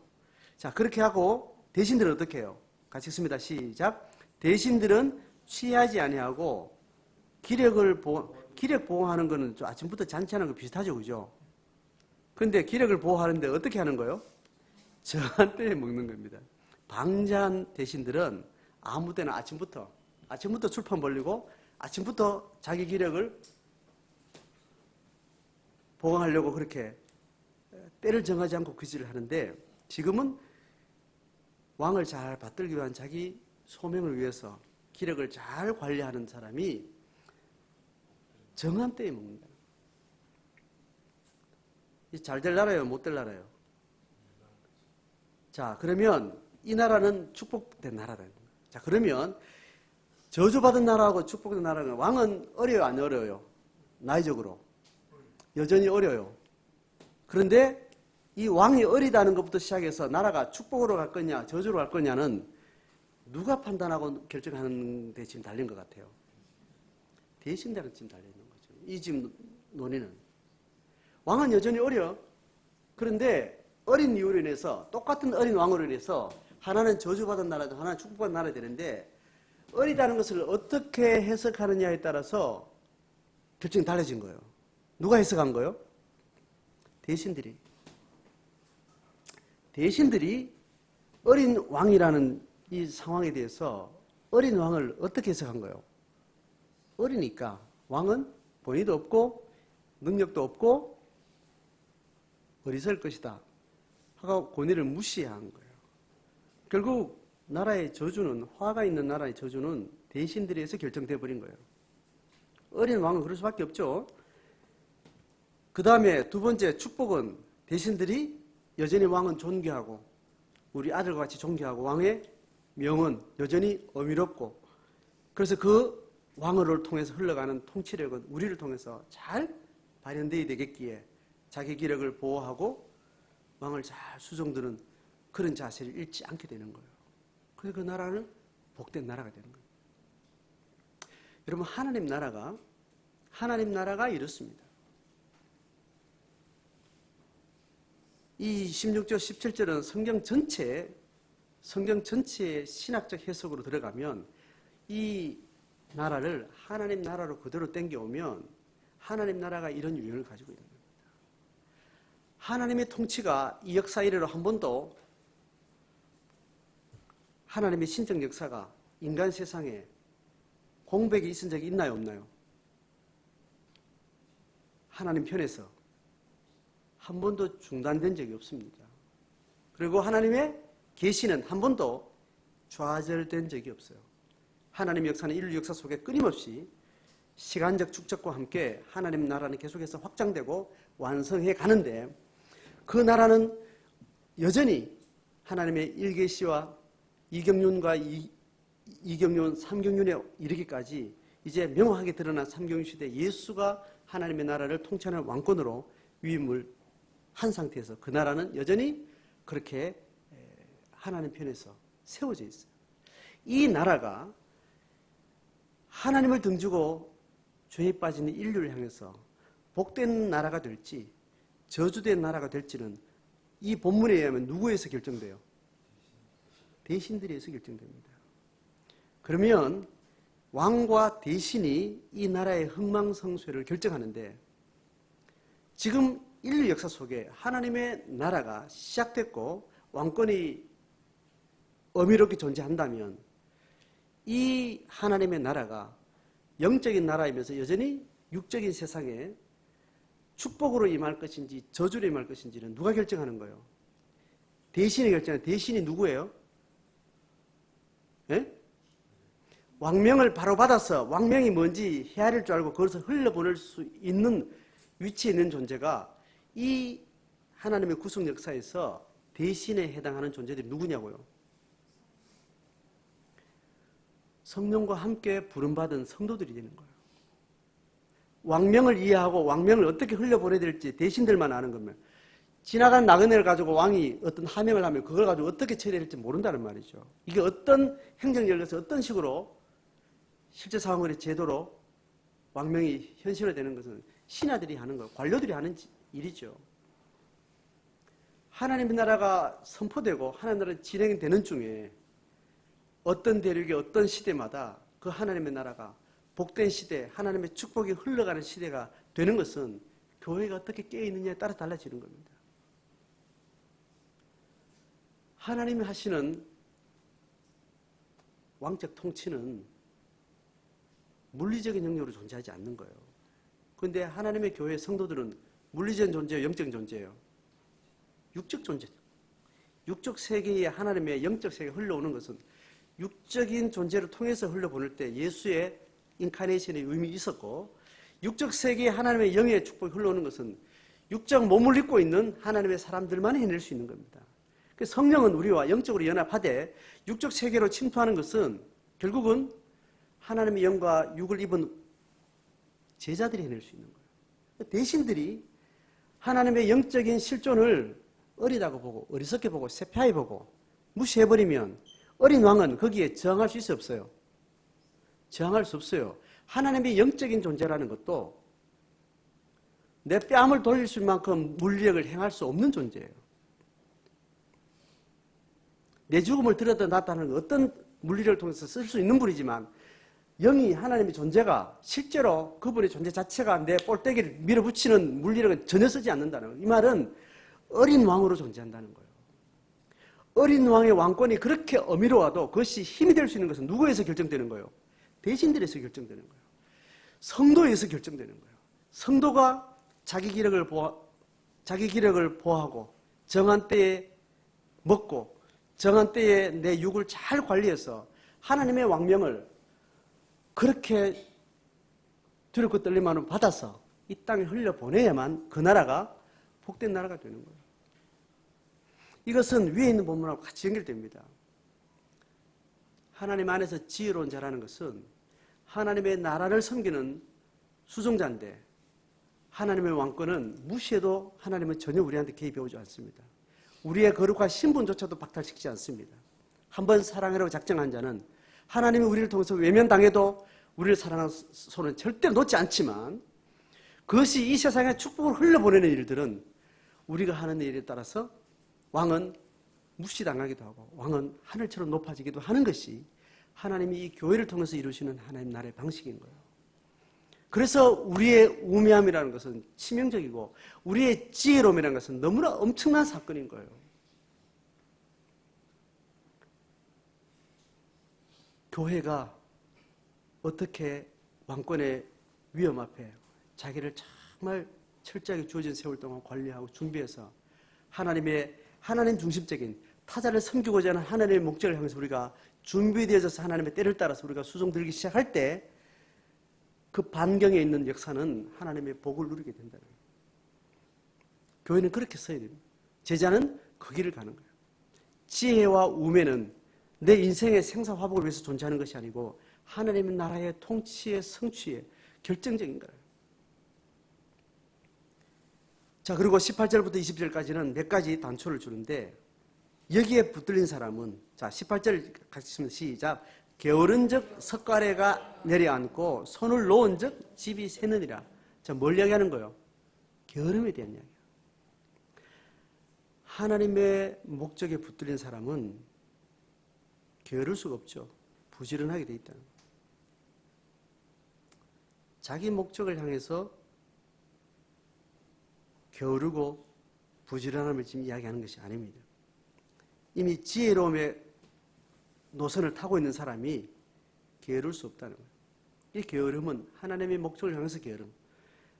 자, 그렇게 하고 대신들은 어떻게 해요? 같이 읽습니다. 시작. 대신들은 취하지 아니하고 기력 보호하는 거는 아침부터 잔치하는 거 비슷하죠, 그죠? 그런데 기력을 보호하는데 어떻게 하는 거예요? 정한 때에 먹는 겁니다. 방자한 대신들은 아무 때나 아침부터 출판 벌리고 아침부터 자기 기력을 보강하려고 그렇게 때를 정하지 않고 그지를 하는데 지금은 왕을 잘 받들기 위한 자기 소명을 위해서 기력을 잘 관리하는 사람이 정한 때에 먹는다. 잘 될 나라예요? 못 될 나라예요? 자, 그러면 이 나라는 축복된 나라다. 자, 그러면 저주받은 나라하고 축복된 나라는 왕은 어려요, 안 어려요? 나이적으로. 여전히 어려요. 그런데 이 왕이 어리다는 것부터 시작해서 나라가 축복으로 갈 거냐, 저주로 갈 거냐는 누가 판단하고 결정하는 데 지금 달린 것 같아요. 대신들은 지금 달려 있는 거죠. 이 지금 논의는. 왕은 여전히 어려. 그런데 어린 이유로 인해서 똑같은 어린 왕으로 인해서 하나는 저주받은 나라도 하나는 축복받은 나라가 되는데 어리다는 것을 어떻게 해석하느냐에 따라서 결정이 달라진 거예요. 누가 해석한 거예요? 대신들이. 대신들이 어린 왕이라는 이 상황에 대해서 어린 왕을 어떻게 해석한 거예요? 어리니까 왕은 본의도 없고 능력도 없고 어리석을 것이다 하고 권위를 무시한 거예요. 결국 나라의 저주는, 화가 있는 나라의 저주는 대신들에서 결정돼 버린 거예요. 어린 왕은 그럴 수밖에 없죠. 그 다음에 두 번째 축복은 대신들이 여전히 왕은 존귀하고 우리 아들과 같이 존귀하고 왕의 명은 여전히 어미롭고 그래서 그 왕을 통해서 흘러가는 통치력은 우리를 통해서 잘 발현되어야 되겠기에 자기 기력을 보호하고 왕을 잘 수종드는 그런 자세를 잃지 않게 되는 거예요. 그래서 그 나라는 복된 나라가 되는 거예요. 여러분, 하나님 나라가 이렇습니다. 이 16절, 17절은 성경 전체의 신학적 해석으로 들어가면 이 나라를 하나님 나라로 그대로 땡겨오면 하나님 나라가 이런 유형을 가지고 있는 겁니다. 하나님의 통치가 이 역사 이래로 한 번도 하나님의 신적 역사가 인간 세상에 공백이 있은 적이 있나요, 없나요? 하나님 편에서 한 번도 중단된 적이 없습니다. 그리고 하나님의 계시는 한 번도 좌절된 적이 없어요. 하나님의 역사는 인류 역사 속에 끊임없이 시간적 축적과 함께 하나님 나라는 계속해서 확장되고 완성해 가는데 그 나라는 여전히 하나님의 1계시와 2경륜과 2경륜, 3경륜에 이르기까지 이제 명확하게 드러난 3경륜 시대 예수가 하나님의 나라를 통치하는 왕권으로 위임을 한 상태에서 그 나라는 여전히 그렇게 하나님 편에서 세워져 있어요. 이 나라가 하나님을 등지고 죄에 빠지는 인류를 향해서 복된 나라가 될지 저주된 나라가 될지는 이 본문에 의하면 누구에서 결정돼요? 대신들에서 결정됩니다. 그러면 왕과 대신이 이 나라의 흥망성쇠를 결정하는데, 지금 인류 역사 속에 하나님의 나라가 시작됐고 왕권이 어미롭게 존재한다면 이 하나님의 나라가 영적인 나라이면서 여전히 육적인 세상에 축복으로 임할 것인지 저주로 임할 것인지는 누가 결정하는 거예요? 대신이 결정하는. 대신이 누구예요? 예? 왕명을 바로 받아서 왕명이 뭔지 헤아릴 줄 알고 거기서 흘려보낼 수 있는 위치에 있는 존재가 이 하나님의 구속 역사에서 대신에 해당하는 존재들이 누구냐고요? 성령과 함께 부름받은 성도들이 되는 거예요. 왕명을 이해하고 왕명을 어떻게 흘려보내야 될지 대신들만 아는 거면, 지나간 나그네를 가지고 왕이 어떤 하명을 하면 그걸 가지고 어떻게 처리해야 될지 모른다는 말이죠. 이게 어떤 행정력에서 어떤 식으로 실제 상황의 제도로 왕명이 현실화되는 것은 신하들이 하는 거, 관료들이 하는 일이죠. 하나님의 나라가 선포되고 하나님의 나라가 진행되는 중에 어떤 대륙의 어떤 시대마다 그 하나님의 나라가 복된 시대, 하나님의 축복이 흘러가는 시대가 되는 것은 교회가 어떻게 깨어있느냐에 따라 달라지는 겁니다. 하나님이 하시는 왕적 통치는 물리적인 영역으로 존재하지 않는 거예요. 그런데 하나님의 교회 성도들은 물리적인 존재예요, 영적 존재예요? 육적 존재죠. 육적 세계에 하나님의 영적 세계가 흘러오는 것은 육적인 존재를 통해서 흘러보낼 때 예수의 인카네이션의 의미 있었고, 육적 세계에 하나님의 영의 축복이 흘러오는 것은 육적 몸을 입고 있는 하나님의 사람들만 해낼 수 있는 겁니다. 성령은 우리와 영적으로 연합하되 육적 세계로 침투하는 것은 결국은 하나님의 영과 육을 입은 제자들이 해낼 수 있는 거예요. 대신들이 하나님의 영적인 실존을 어리다고 보고 어리석게 보고 세폐하게 보고 무시해버리면 어린 왕은 거기에 저항할 수 있어요, 없어요? 저항할 수 없어요. 하나님의 영적인 존재라는 것도 내 뺨을 돌릴 수 있을 만큼 물리력을 행할 수 없는 존재예요. 내 죽음을 들여다 놨다는 건 어떤 물리력을 통해서 쓸 수 있는 분이지만, 영이 하나님의 존재가 실제로 그분의 존재 자체가 내 볼때기를 밀어붙이는 물리력은 전혀 쓰지 않는다는 거예요. 이 말은 어린 왕으로 존재한다는 거예요. 어린 왕의 왕권이 그렇게 어미로워도 그것이 힘이 될 수 있는 것은 누구에서 결정되는 거예요? 대신들에서 결정되는 거예요. 성도에서 결정되는 거예요. 성도가 자기 기력을 보호하고 정한 때에 먹고 정한 때에 내 육을 잘 관리해서 하나님의 왕명을 그렇게 두렵고 떨림만으로 받아서 이 땅에 흘려보내야만 그 나라가 복된 나라가 되는 거예요. 이것은 위에 있는 본문하고 같이 연결됩니다. 하나님 안에서 지혜로운 자라는 것은 하나님의 나라를 섬기는 수종자인데, 하나님의 왕권은 무시해도 하나님은 전혀 우리한테 개입해 오지 않습니다. 우리의 거룩한 신분조차도 박탈시키지 않습니다. 한번 사랑하라고 작정한 자는 하나님이 우리를 통해서 외면당해도 우리를 사랑하는 손은 절대로 놓지 않지만, 그것이 이 세상에 축복을 흘려보내는 일들은 우리가 하는 일에 따라서 왕은 무시당하기도 하고 왕은 하늘처럼 높아지기도 하는 것이 하나님이 이 교회를 통해서 이루시는 하나님 나라의 방식인 거예요. 그래서 우리의 우매함이라는 것은 치명적이고 우리의 지혜로움이라는 것은 너무나 엄청난 사건인 거예요. 교회가 어떻게 왕권의 위험 앞에 자기를 정말 철저하게 주어진 세월 동안 관리하고 준비해서 하나님 중심적인 타자를 섬기고자 하는 하나님의 목적을 향해서 우리가 준비되어져서 하나님의 때를 따라서 우리가 수종들기 시작할 때 그 반경에 있는 역사는 하나님의 복을 누리게 된다는 거예요. 교회는 그렇게 써야 됩니다. 제자는 그 길을 가는 거예요. 지혜와 우매는 내 인생의 생사화복을 위해서 존재하는 것이 아니고 하나님의 나라의 통치의 성취에 결정적인 거예요. 자, 그리고 18절부터 20절까지는 몇 가지 단초를 주는데, 여기에 붙들린 사람은, 자, 18절 같이 읽으면 시작. 게으른 즉 석가래가 내려앉고 손을 놓은 즉 집이 새느니라. 자, 뭘 이야기하는 거예요? 게으름에 대한 이야기예요. 하나님의 목적에 붙들린 사람은 게으를 수가 없죠. 부지런하게 돼 있다는 거예요. 자기 목적을 향해서 게으르고 부지런함을 지금 이야기하는 것이 아닙니다. 이미 지혜로움의 노선을 타고 있는 사람이 게으를 수 없다는 거예요. 이 게으름은 하나님의 목적을 향해서 게으름.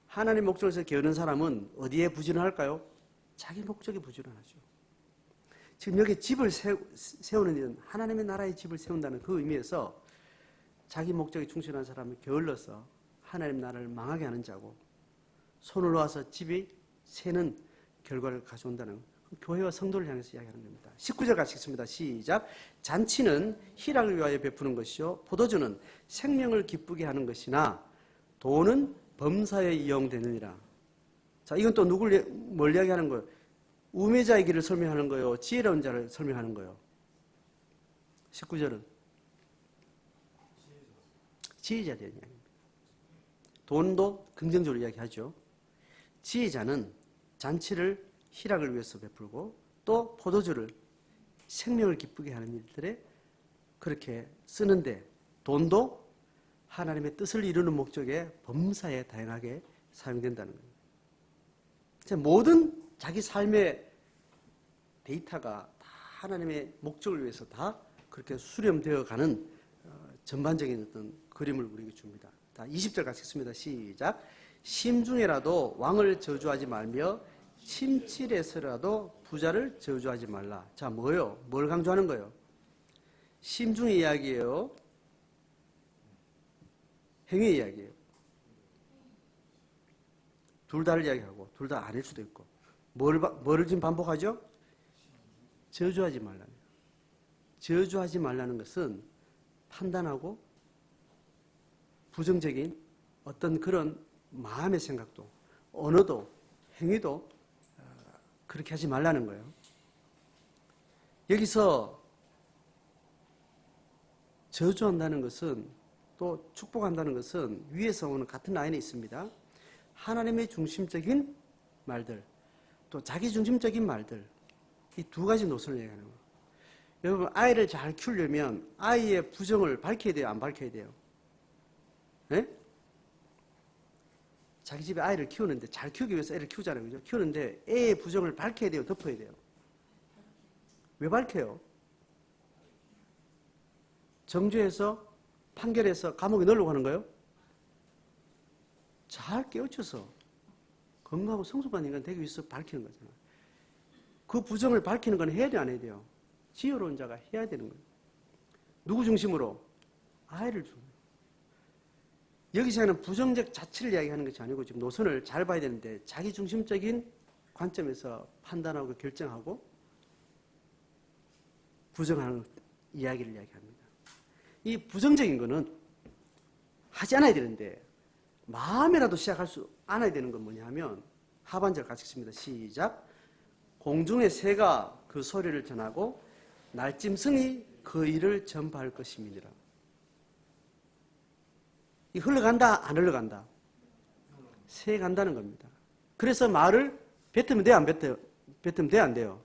하나님의 목적에서 게으른 사람은 어디에 부지런할까요? 자기 목적에 부지런하죠. 지금 여기 집을 세우는 일은 하나님의 나라의 집을 세운다는 그 의미에서 자기 목적에 충실한 사람은 게을러서 하나님 나라를 망하게 하는 자고, 손을 놓아서 집이 새는 결과를 가져온다는 교회와 성도를 향해서 이야기하는 겁니다. 19절 같이 읽습니다. 시작. 잔치는 희락을 위하여 베푸는 것이요 포도주는 생명을 기쁘게 하는 것이나 돈은 범사에 이용되느니라. 자, 이건 또 뭘 이야기하는 거예요? 우매자의 길을 설명하는 거예요? 지혜로운 자를 설명하는 거예요? 19절은 지혜자에 대한 이야기입니다. 돈도 긍정적으로 이야기하죠. 지혜자는 잔치를 희락을 위해서 베풀고 또 포도주를 생명을 기쁘게 하는 일들에 그렇게 쓰는데, 돈도 하나님의 뜻을 이루는 목적에 범사에 다양하게 사용된다는 겁니다. 모든 자기 삶의 데이터가 다 하나님의 목적을 위해서 다 그렇게 수렴되어 가는 전반적인 어떤 그림을 우리에게 줍니다. 20절 같이 읽습니다. 시작. 심중에라도 왕을 저주하지 말며 침칠해서라도 부자를 저주하지 말라. 자, 뭐예요? 뭘 강조하는 거예요? 심중의 이야기예요? 행위 이야기예요? 둘 다를 이야기하고 둘 다 아닐 수도 있고. 뭐를 지금 반복하죠? 저주하지 말라는 거예요. 저주하지 말라는 것은 판단하고 부정적인 어떤 그런 마음의 생각도, 언어도, 행위도 그렇게 하지 말라는 거예요. 여기서 저주한다는 것은, 또 축복한다는 것은 위에서 오는 같은 라인에 있습니다. 하나님의 중심적인 말들, 또 자기 중심적인 말들, 이 두 가지 노선을 얘기하는 거예요. 여러분, 아이를 잘 키우려면 아이의 부정을 밝혀야 돼요? 안 밝혀야 돼요? 네? 자기 집에 아이를 키우는데, 잘 키우기 위해서 애를 키우잖아요. 그죠? 키우는데 애의 부정을 밝혀야 돼요? 덮어야 돼요? 왜 밝혀요? 정죄해서, 판결해서 감옥에 넣으려고 하는 거예요? 잘 깨우쳐서 건강하고 성숙한 인간 되기 위해서 밝히는 거잖아요. 그 부정을 밝히는 건 해야 돼요? 안 해야 돼요? 지혜로운 자가 해야 되는 거예요. 누구 중심으로? 아이를 중심으로. 여기서는 부정적 자체를 이야기하는 것이 아니고 지금 노선을 잘 봐야 되는데, 자기 중심적인 관점에서 판단하고 결정하고 부정하는 이야기를 이야기합니다. 이 부정적인 거는 하지 않아야 되는데 마음에라도 시작할 수 않아야 되는 건 뭐냐 하면, 하반절 같이 읽습니다. 시작. 공중의 새가 그 소리를 전하고 날짐승이 그 일을 전파할 것임이니라. 이 흘러간다, 안 흘러간다? 새 간다는 겁니다. 그래서 말을 뱉으면 돼요, 안 뱉어요? 뱉으면 돼요, 안 돼요?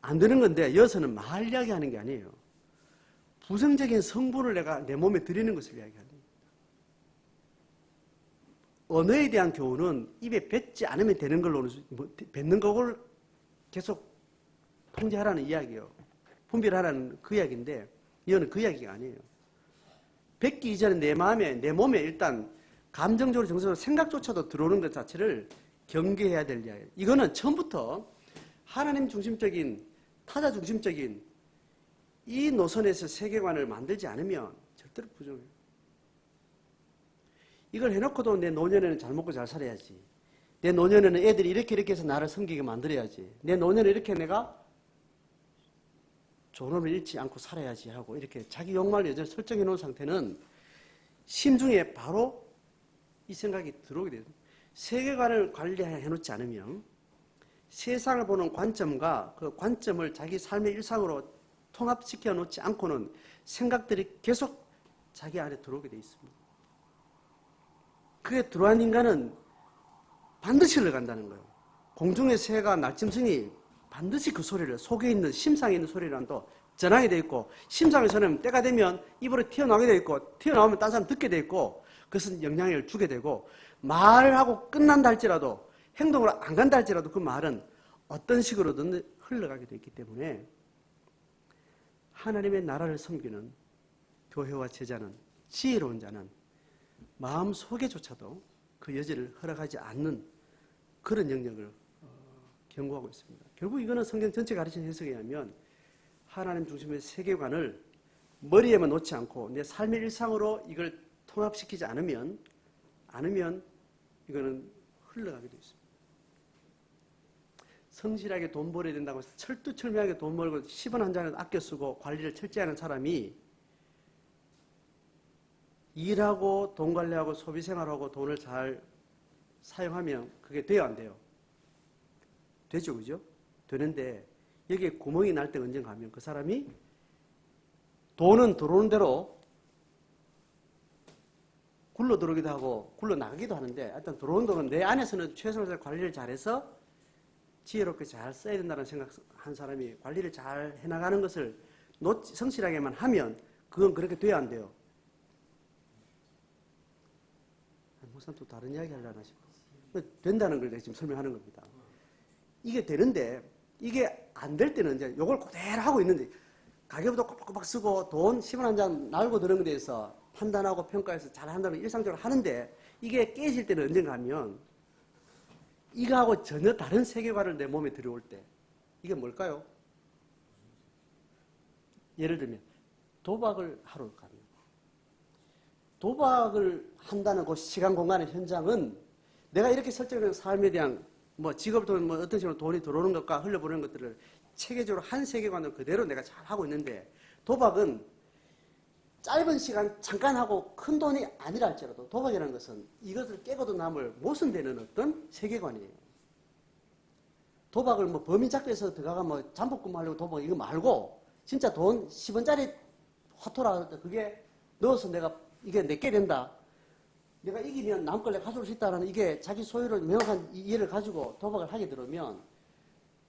안 되는 건데, 여기서는 말 이야기하는 게 아니에요. 부정적인 성분을 내가 내 몸에 들이는 것을 이야기하는 거예요. 언어에 대한 교훈은 입에 뱉지 않으면 되는 걸로, 뱉는 걸 계속 통제하라는 이야기예요. 분별하라는 그 이야기인데, 이거는 그 이야기가 아니에요. 뱉기 이전에 내 마음에, 내 몸에 일단 감정적으로, 정서적으로 생각조차도 들어오는 것 자체를 경계해야 될 이야기예요. 이거는 처음부터 하나님 중심적인, 타자 중심적인 이 노선에서 세계관을 만들지 않으면 절대로 부정해요. 이걸 해놓고도 내 노년에는 잘 먹고 잘 살아야지, 내 노년에는 애들이 이렇게 해서 나를 섬기게 만들어야지, 내 노년에 이렇게 내가 존엄을 잃지 않고 살아야지 하고 이렇게 자기 욕망을 여전히 설정해 놓은 상태는 심중에 바로 이 생각이 들어오게 돼요. 세계관을 관리해 놓지 않으면 세상을 보는 관점과 그 관점을 자기 삶의 일상으로 통합시켜 놓지 않고는 생각들이 계속 자기 안에 들어오게 돼 있습니다. 그게 들어온 인간은 반드시 흘러간다는 거예요. 공중의 새가 날짐승이 반드시 그 소리를 속에 있는 심상에 있는 소리랑 또 전하게 돼 있고 심상을 전하면 때가 되면 입으로 튀어나오게 돼 있고 튀어나오면 딴 사람 듣게 돼 있고 그것은 영향을 주게 되고 말하고 끝난다 할지라도 행동으로 안 간다 할지라도 그 말은 어떤 식으로든 흘러가게 돼 있기 때문에 하나님의 나라를 섬기는 교회와 제자는 지혜로운 자는 마음 속에조차도 그 여지를 허락하지 않는 그런 영역을 경고하고 있습니다. 결국 이거는 성경 전체 가르치는 해석에 의하면 하나님 중심의 세계관을 머리에만 놓지 않고 내 삶의 일상으로 이걸 통합시키지 않으면 이거는 흘러가게 되어 있습니다. 성실하게 돈 벌어야 된다고 해서 철두철미하게 돈 벌고 10원 한 장을 아껴 쓰고 관리를 철저히 하는 사람이 일하고 돈 관리하고 소비 생활하고 돈을 잘 사용하면 그게 돼요, 안 돼요? 되죠, 그죠? 되는데 여기에 구멍이 날 때 언젠가 하면 그 사람이 돈은 들어오는 대로 굴러 들어오기도 하고 굴러 나가기도 하는데 하여튼 들어온 돈은 내 안에서는 최선을 관리를 잘해서 지혜롭게 잘 써야 된다는 생각한 사람이 관리를 잘 해나가는 것을 성실하게만 하면 그건 그렇게 돼야 안 돼요. 목사님 또 다른 이야기 하려나 싶어. 된다는 걸 내가 지금 설명하는 겁니다. 이게 되는데 이게 안 될 때는 이제 요걸 그대로 하고 있는데 가계부도 꼬박꼬박 쓰고 돈 10원 한 잔 날고 드는 것에 대해서 판단하고 평가해서 잘 한다는 일상적으로 하는데 이게 깨질 때는 언젠가 하면 이거하고 전혀 다른 세계관을 내 몸에 들여올 때 이게 뭘까요? 예를 들면 도박을 하러 가면 도박을 한다는 그 시간 공간의 현장은 내가 이렇게 설정된 삶에 대한 뭐 직업 또는 뭐 어떤 식으로 돈이 들어오는 것과 흘려보내는 것들을 체계적으로 한 세계관을 그대로 내가 잘 하고 있는데 도박은 짧은 시간 잠깐 하고 큰 돈이 아니라 할지라도 도박이라는 것은 이것을 깨고도 남을 못은 되는 어떤 세계관이에요. 도박을 뭐 범인잡기에서 들어가가 뭐 잠복근무 하려고 도박 이거 말고 진짜 돈 10원짜리 화토라 할 때 그게 넣어서 내가 이게 내게 된다. 내가 이기면 남 걸 내가 가져올 수 있다는 이게 자기 소유를 명확한 이해를 가지고 도박을 하게 되면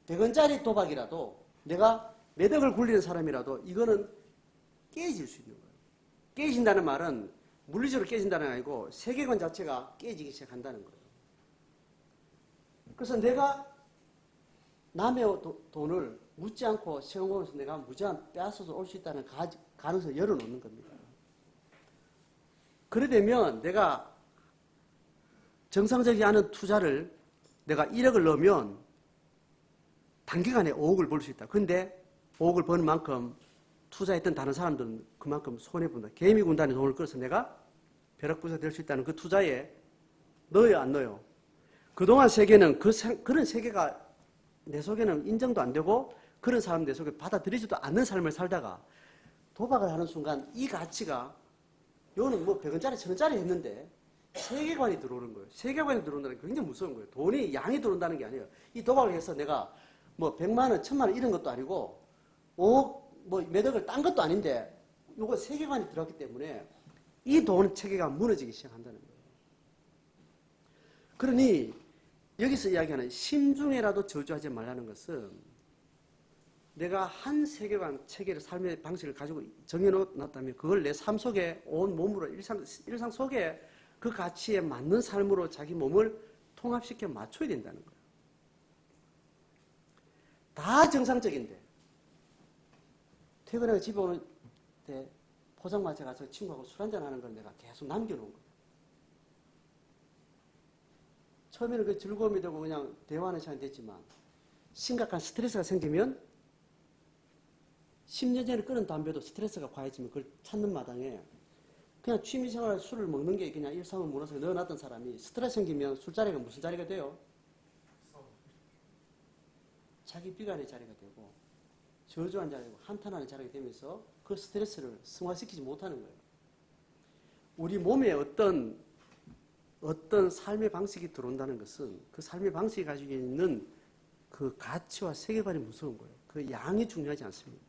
100원짜리 도박이라도 내가 매덕을 굴리는 사람이라도 이거는 깨질 수 있는 거예요. 깨진다는 말은 물리적으로 깨진다는 게 아니고 세계관 자체가 깨지기 시작한다는 거예요. 그래서 내가 남의 돈을 묻지 않고 시공공에서 내가 무제한 빼앗아서 올 수 있다는 가능성을 열어놓는 겁니다. 그래 되면 내가 정상적이지 않은 투자를 내가 1억을 넣으면 단기간에 5억을 벌 수 있다. 근데 5억을 버는 만큼 투자했던 다른 사람들은 그만큼 손해본다. 개미군단의 돈을 끌어서 내가 벼락부자 될 수 있다는 그 투자에 넣어요, 안 넣어요? 그동안 세계는 그런 세계가 내 속에는 인정도 안 되고 그런 사람 내 속에 받아들이지도 않는 삶을 살다가 도박을 하는 순간 이 가치가 요는 뭐 100원짜리 1000원짜리 했는데 세계관이 들어오는 거예요. 세계관이 들어온다는 게 굉장히 무서운 거예요. 돈이 양이 들어온다는 게 아니에요. 이 도박을 해서 내가 뭐 100만 원, 1000만 원 이런 것도 아니고 5억 뭐 매덕을 딴 것도 아닌데 요거 세계관이 들어왔기 때문에 이 돈 체계가 무너지기 시작한다는 거예요. 그러니 여기서 이야기하는 심중에라도 저주하지 말라는 것은 내가 한 세계관, 체계를 삶의 방식을 가지고 정해놓았다면 그걸 내 삶 속에 온 몸으로 일상 속에 그 가치에 맞는 삶으로 자기 몸을 통합시켜 맞춰야 된다는 거예요. 다 정상적인데 퇴근하고 집에 오는 때 포장마차 가서 친구하고 술 한잔하는 걸 내가 계속 남겨놓은 거예요. 처음에는 그 즐거움이 되고 그냥 대화하는 시간이 됐지만 심각한 스트레스가 생기면 10년 전에 끊은 담배도 스트레스가 과해지면 그걸 찾는 마당에 그냥 취미생활 술을 먹는 게 그냥 일상을 무너서 넣어놨던 사람이 스트레스 생기면 술자리가 무슨 자리가 돼요? 자기 비관의 자리가 되고 저주한 자리고 한탄하는 자리가 되면서 그 스트레스를 승화시키지 못하는 거예요. 우리 몸에 어떤 삶의 방식이 들어온다는 것은 그 삶의 방식이 가지고 있는 그 가치와 세계관이 무서운 거예요. 그 양이 중요하지 않습니다.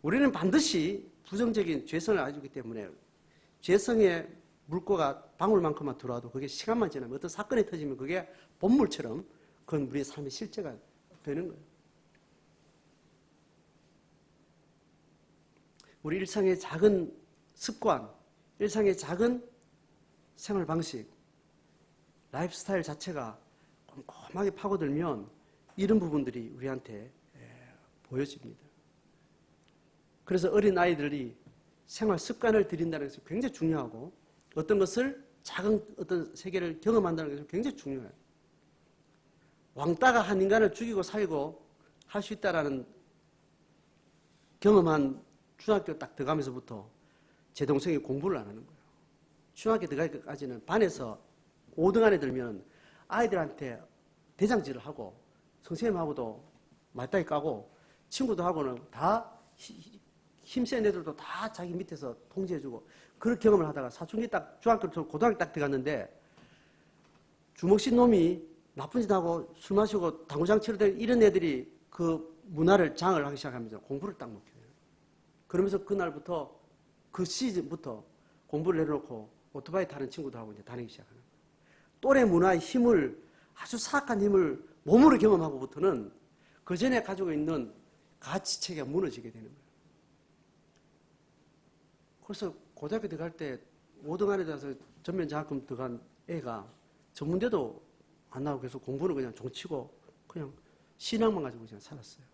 우리는 반드시 부정적인 죄성을 가지고 있기 때문에 죄성의 물꼬가 방울만큼만 들어와도 그게 시간만 지나면 어떤 사건이 터지면 그게 본물처럼 그건 우리의 삶의 실제가 되는 거예요. 우리 일상의 작은 습관, 일상의 작은 생활 방식, 라이프 스타일 자체가 꼼꼼하게 파고들면 이런 부분들이 우리한테 보여집니다. 그래서 어린 아이들이 생활 습관을 들인다는 것이 굉장히 중요하고 어떤 것을 작은 어떤 세계를 경험한다는 것이 굉장히 중요해요. 왕따가 한 인간을 죽이고 살고 할 수 있다라는 경험한 중학교 딱 들어가면서부터 제 동생이 공부를 안 하는 거예요. 중학교 들어가기까지는 반에서 5등 안에 들면 아이들한테 대장질을 하고 선생님하고도 말다이 까고 친구들하고는 다 힘센 애들도 다 자기 밑에서 통제해주고 그런 경험을 하다가 사춘기 딱 중학교 고등학교 딱 들어갔는데 주먹신 놈이 나쁜 짓 하고 술 마시고 당구장 치러 다니는 이런 애들이 그 문화를 장을 하기 시작하면서 공부를 딱 못해요. 그러면서 그날부터 그 시즌부터 공부를 내려놓고 오토바이 타는 친구들하고 이제 다니기 시작하는 거예요. 또래 문화의 힘을 아주 사악한 힘을 몸으로 경험하고부터는 그 전에 가지고 있는 가치체계가 무너지게 되는 거예요. 그래서 고등학교 들어갈 때 5등 안에 들어서 전면 장학금 들어간 애가 전문대도 안 나오고 계속 공부는 그냥 종치고 그냥 신앙만 가지고 그냥 살았어요.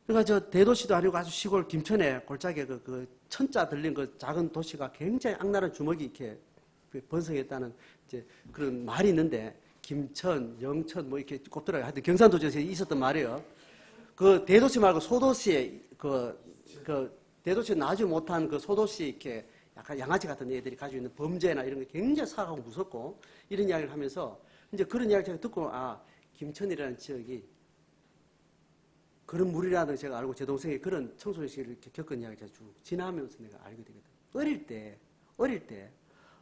그러니까 저 대도시도 아니고 아주 시골 김천에 골짜기에 그 천자 들린 그 작은 도시가 굉장히 악랄한 주먹이 이렇게 번성했다는 이제 그런 말이 있는데 김천, 영천 뭐 이렇게 꼽더라고요. 하여튼 경상도지에서 있었던 말이에요. 그 대도시 말고 소도시에 그 대도시 나지 못한 그 소도시 이렇게 약간 양아치 같은 애들이 가지고 있는 범죄나 이런 게 굉장히 사악하고 무섭고 이런 이야기를 하면서 이제 그런 이야기를 제가 듣고 김천이라는 지역이 그런 물이라는 걸 제가 알고 제 동생이 그런 청소년 시기를 이렇게 겪은 이야기를 제가 쭉 지나면서 내가 알게 되거든. 어릴 때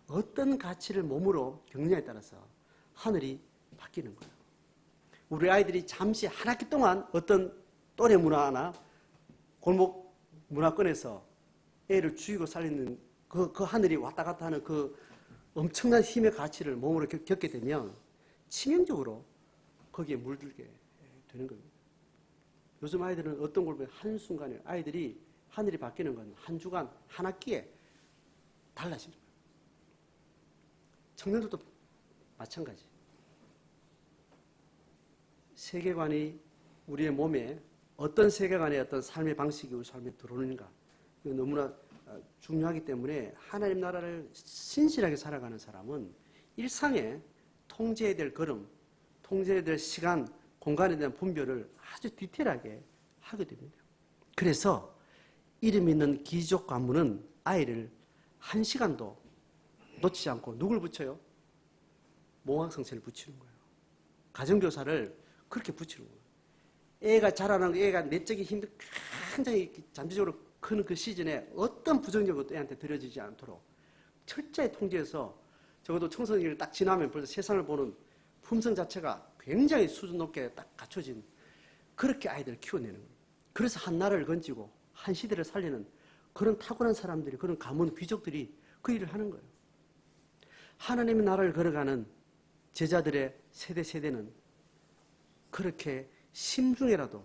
어떤 가치를 몸으로 겪느냐에 따라서 하늘이 바뀌는 거예요. 우리 아이들이 잠시 한 학기 동안 어떤 또래 문화나 골목 문화권에서 애를 죽이고 살리는 그 하늘이 왔다 갔다 하는 그 엄청난 힘의 가치를 몸으로 겪게 되면 치명적으로 거기에 물들게 되는 겁니다. 요즘 아이들은 어떤 걸 보면 한순간에 아이들이 하늘이 바뀌는 건 한 주간, 한 학기에 달라지는 거예요. 청년들도 마찬가지. 세계관이 우리의 몸에 어떤 세계관의 어떤 삶의 방식이 우리 삶에 들어오는가 너무나 중요하기 때문에 하나님 나라를 신실하게 살아가는 사람은 일상에 통제해야 될 걸음, 통제해야 될 시간, 공간에 대한 분별을 아주 디테일하게 하게 됩니다. 그래서 이름 있는 기족 가문은 아이를 1시간도 놓치지 않고 누굴 붙여요? 몽학성체를 붙이는 거예요. 가정교사를 그렇게 붙이는 거예요. 애가 자라는 애가 내적인 힘이 굉장히 잠재적으로 크는 그 시즌에 어떤 부정적인 것도 애한테 들여지지 않도록 철저히 통제해서 적어도 청소년기를 딱 지나면 벌써 세상을 보는 품성 자체가 굉장히 수준 높게 딱 갖춰진 그렇게 아이들을 키워내는 거예요. 그래서 한 나라를 건지고 한 시대를 살리는 그런 타고난 사람들이 그런 가문 귀족들이 그 일을 하는 거예요. 하나님의 나라를 걸어가는 제자들의 세대는 그렇게 심중에라도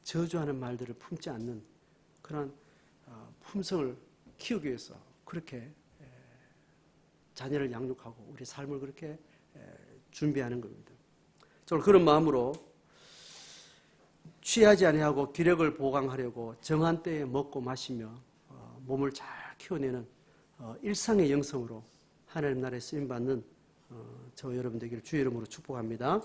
저주하는 말들을 품지 않는 그런 품성을 키우기 위해서 그렇게 자녀를 양육하고 우리 삶을 그렇게 준비하는 겁니다. 저는 그런 마음으로 취하지 아니하고 기력을 보강하려고 정한 때에 먹고 마시며 몸을 잘 키워내는 일상의 영성으로 하나님 나라에 쓰임받는 저와 여러분 되기를 주의 이름으로 축복합니다.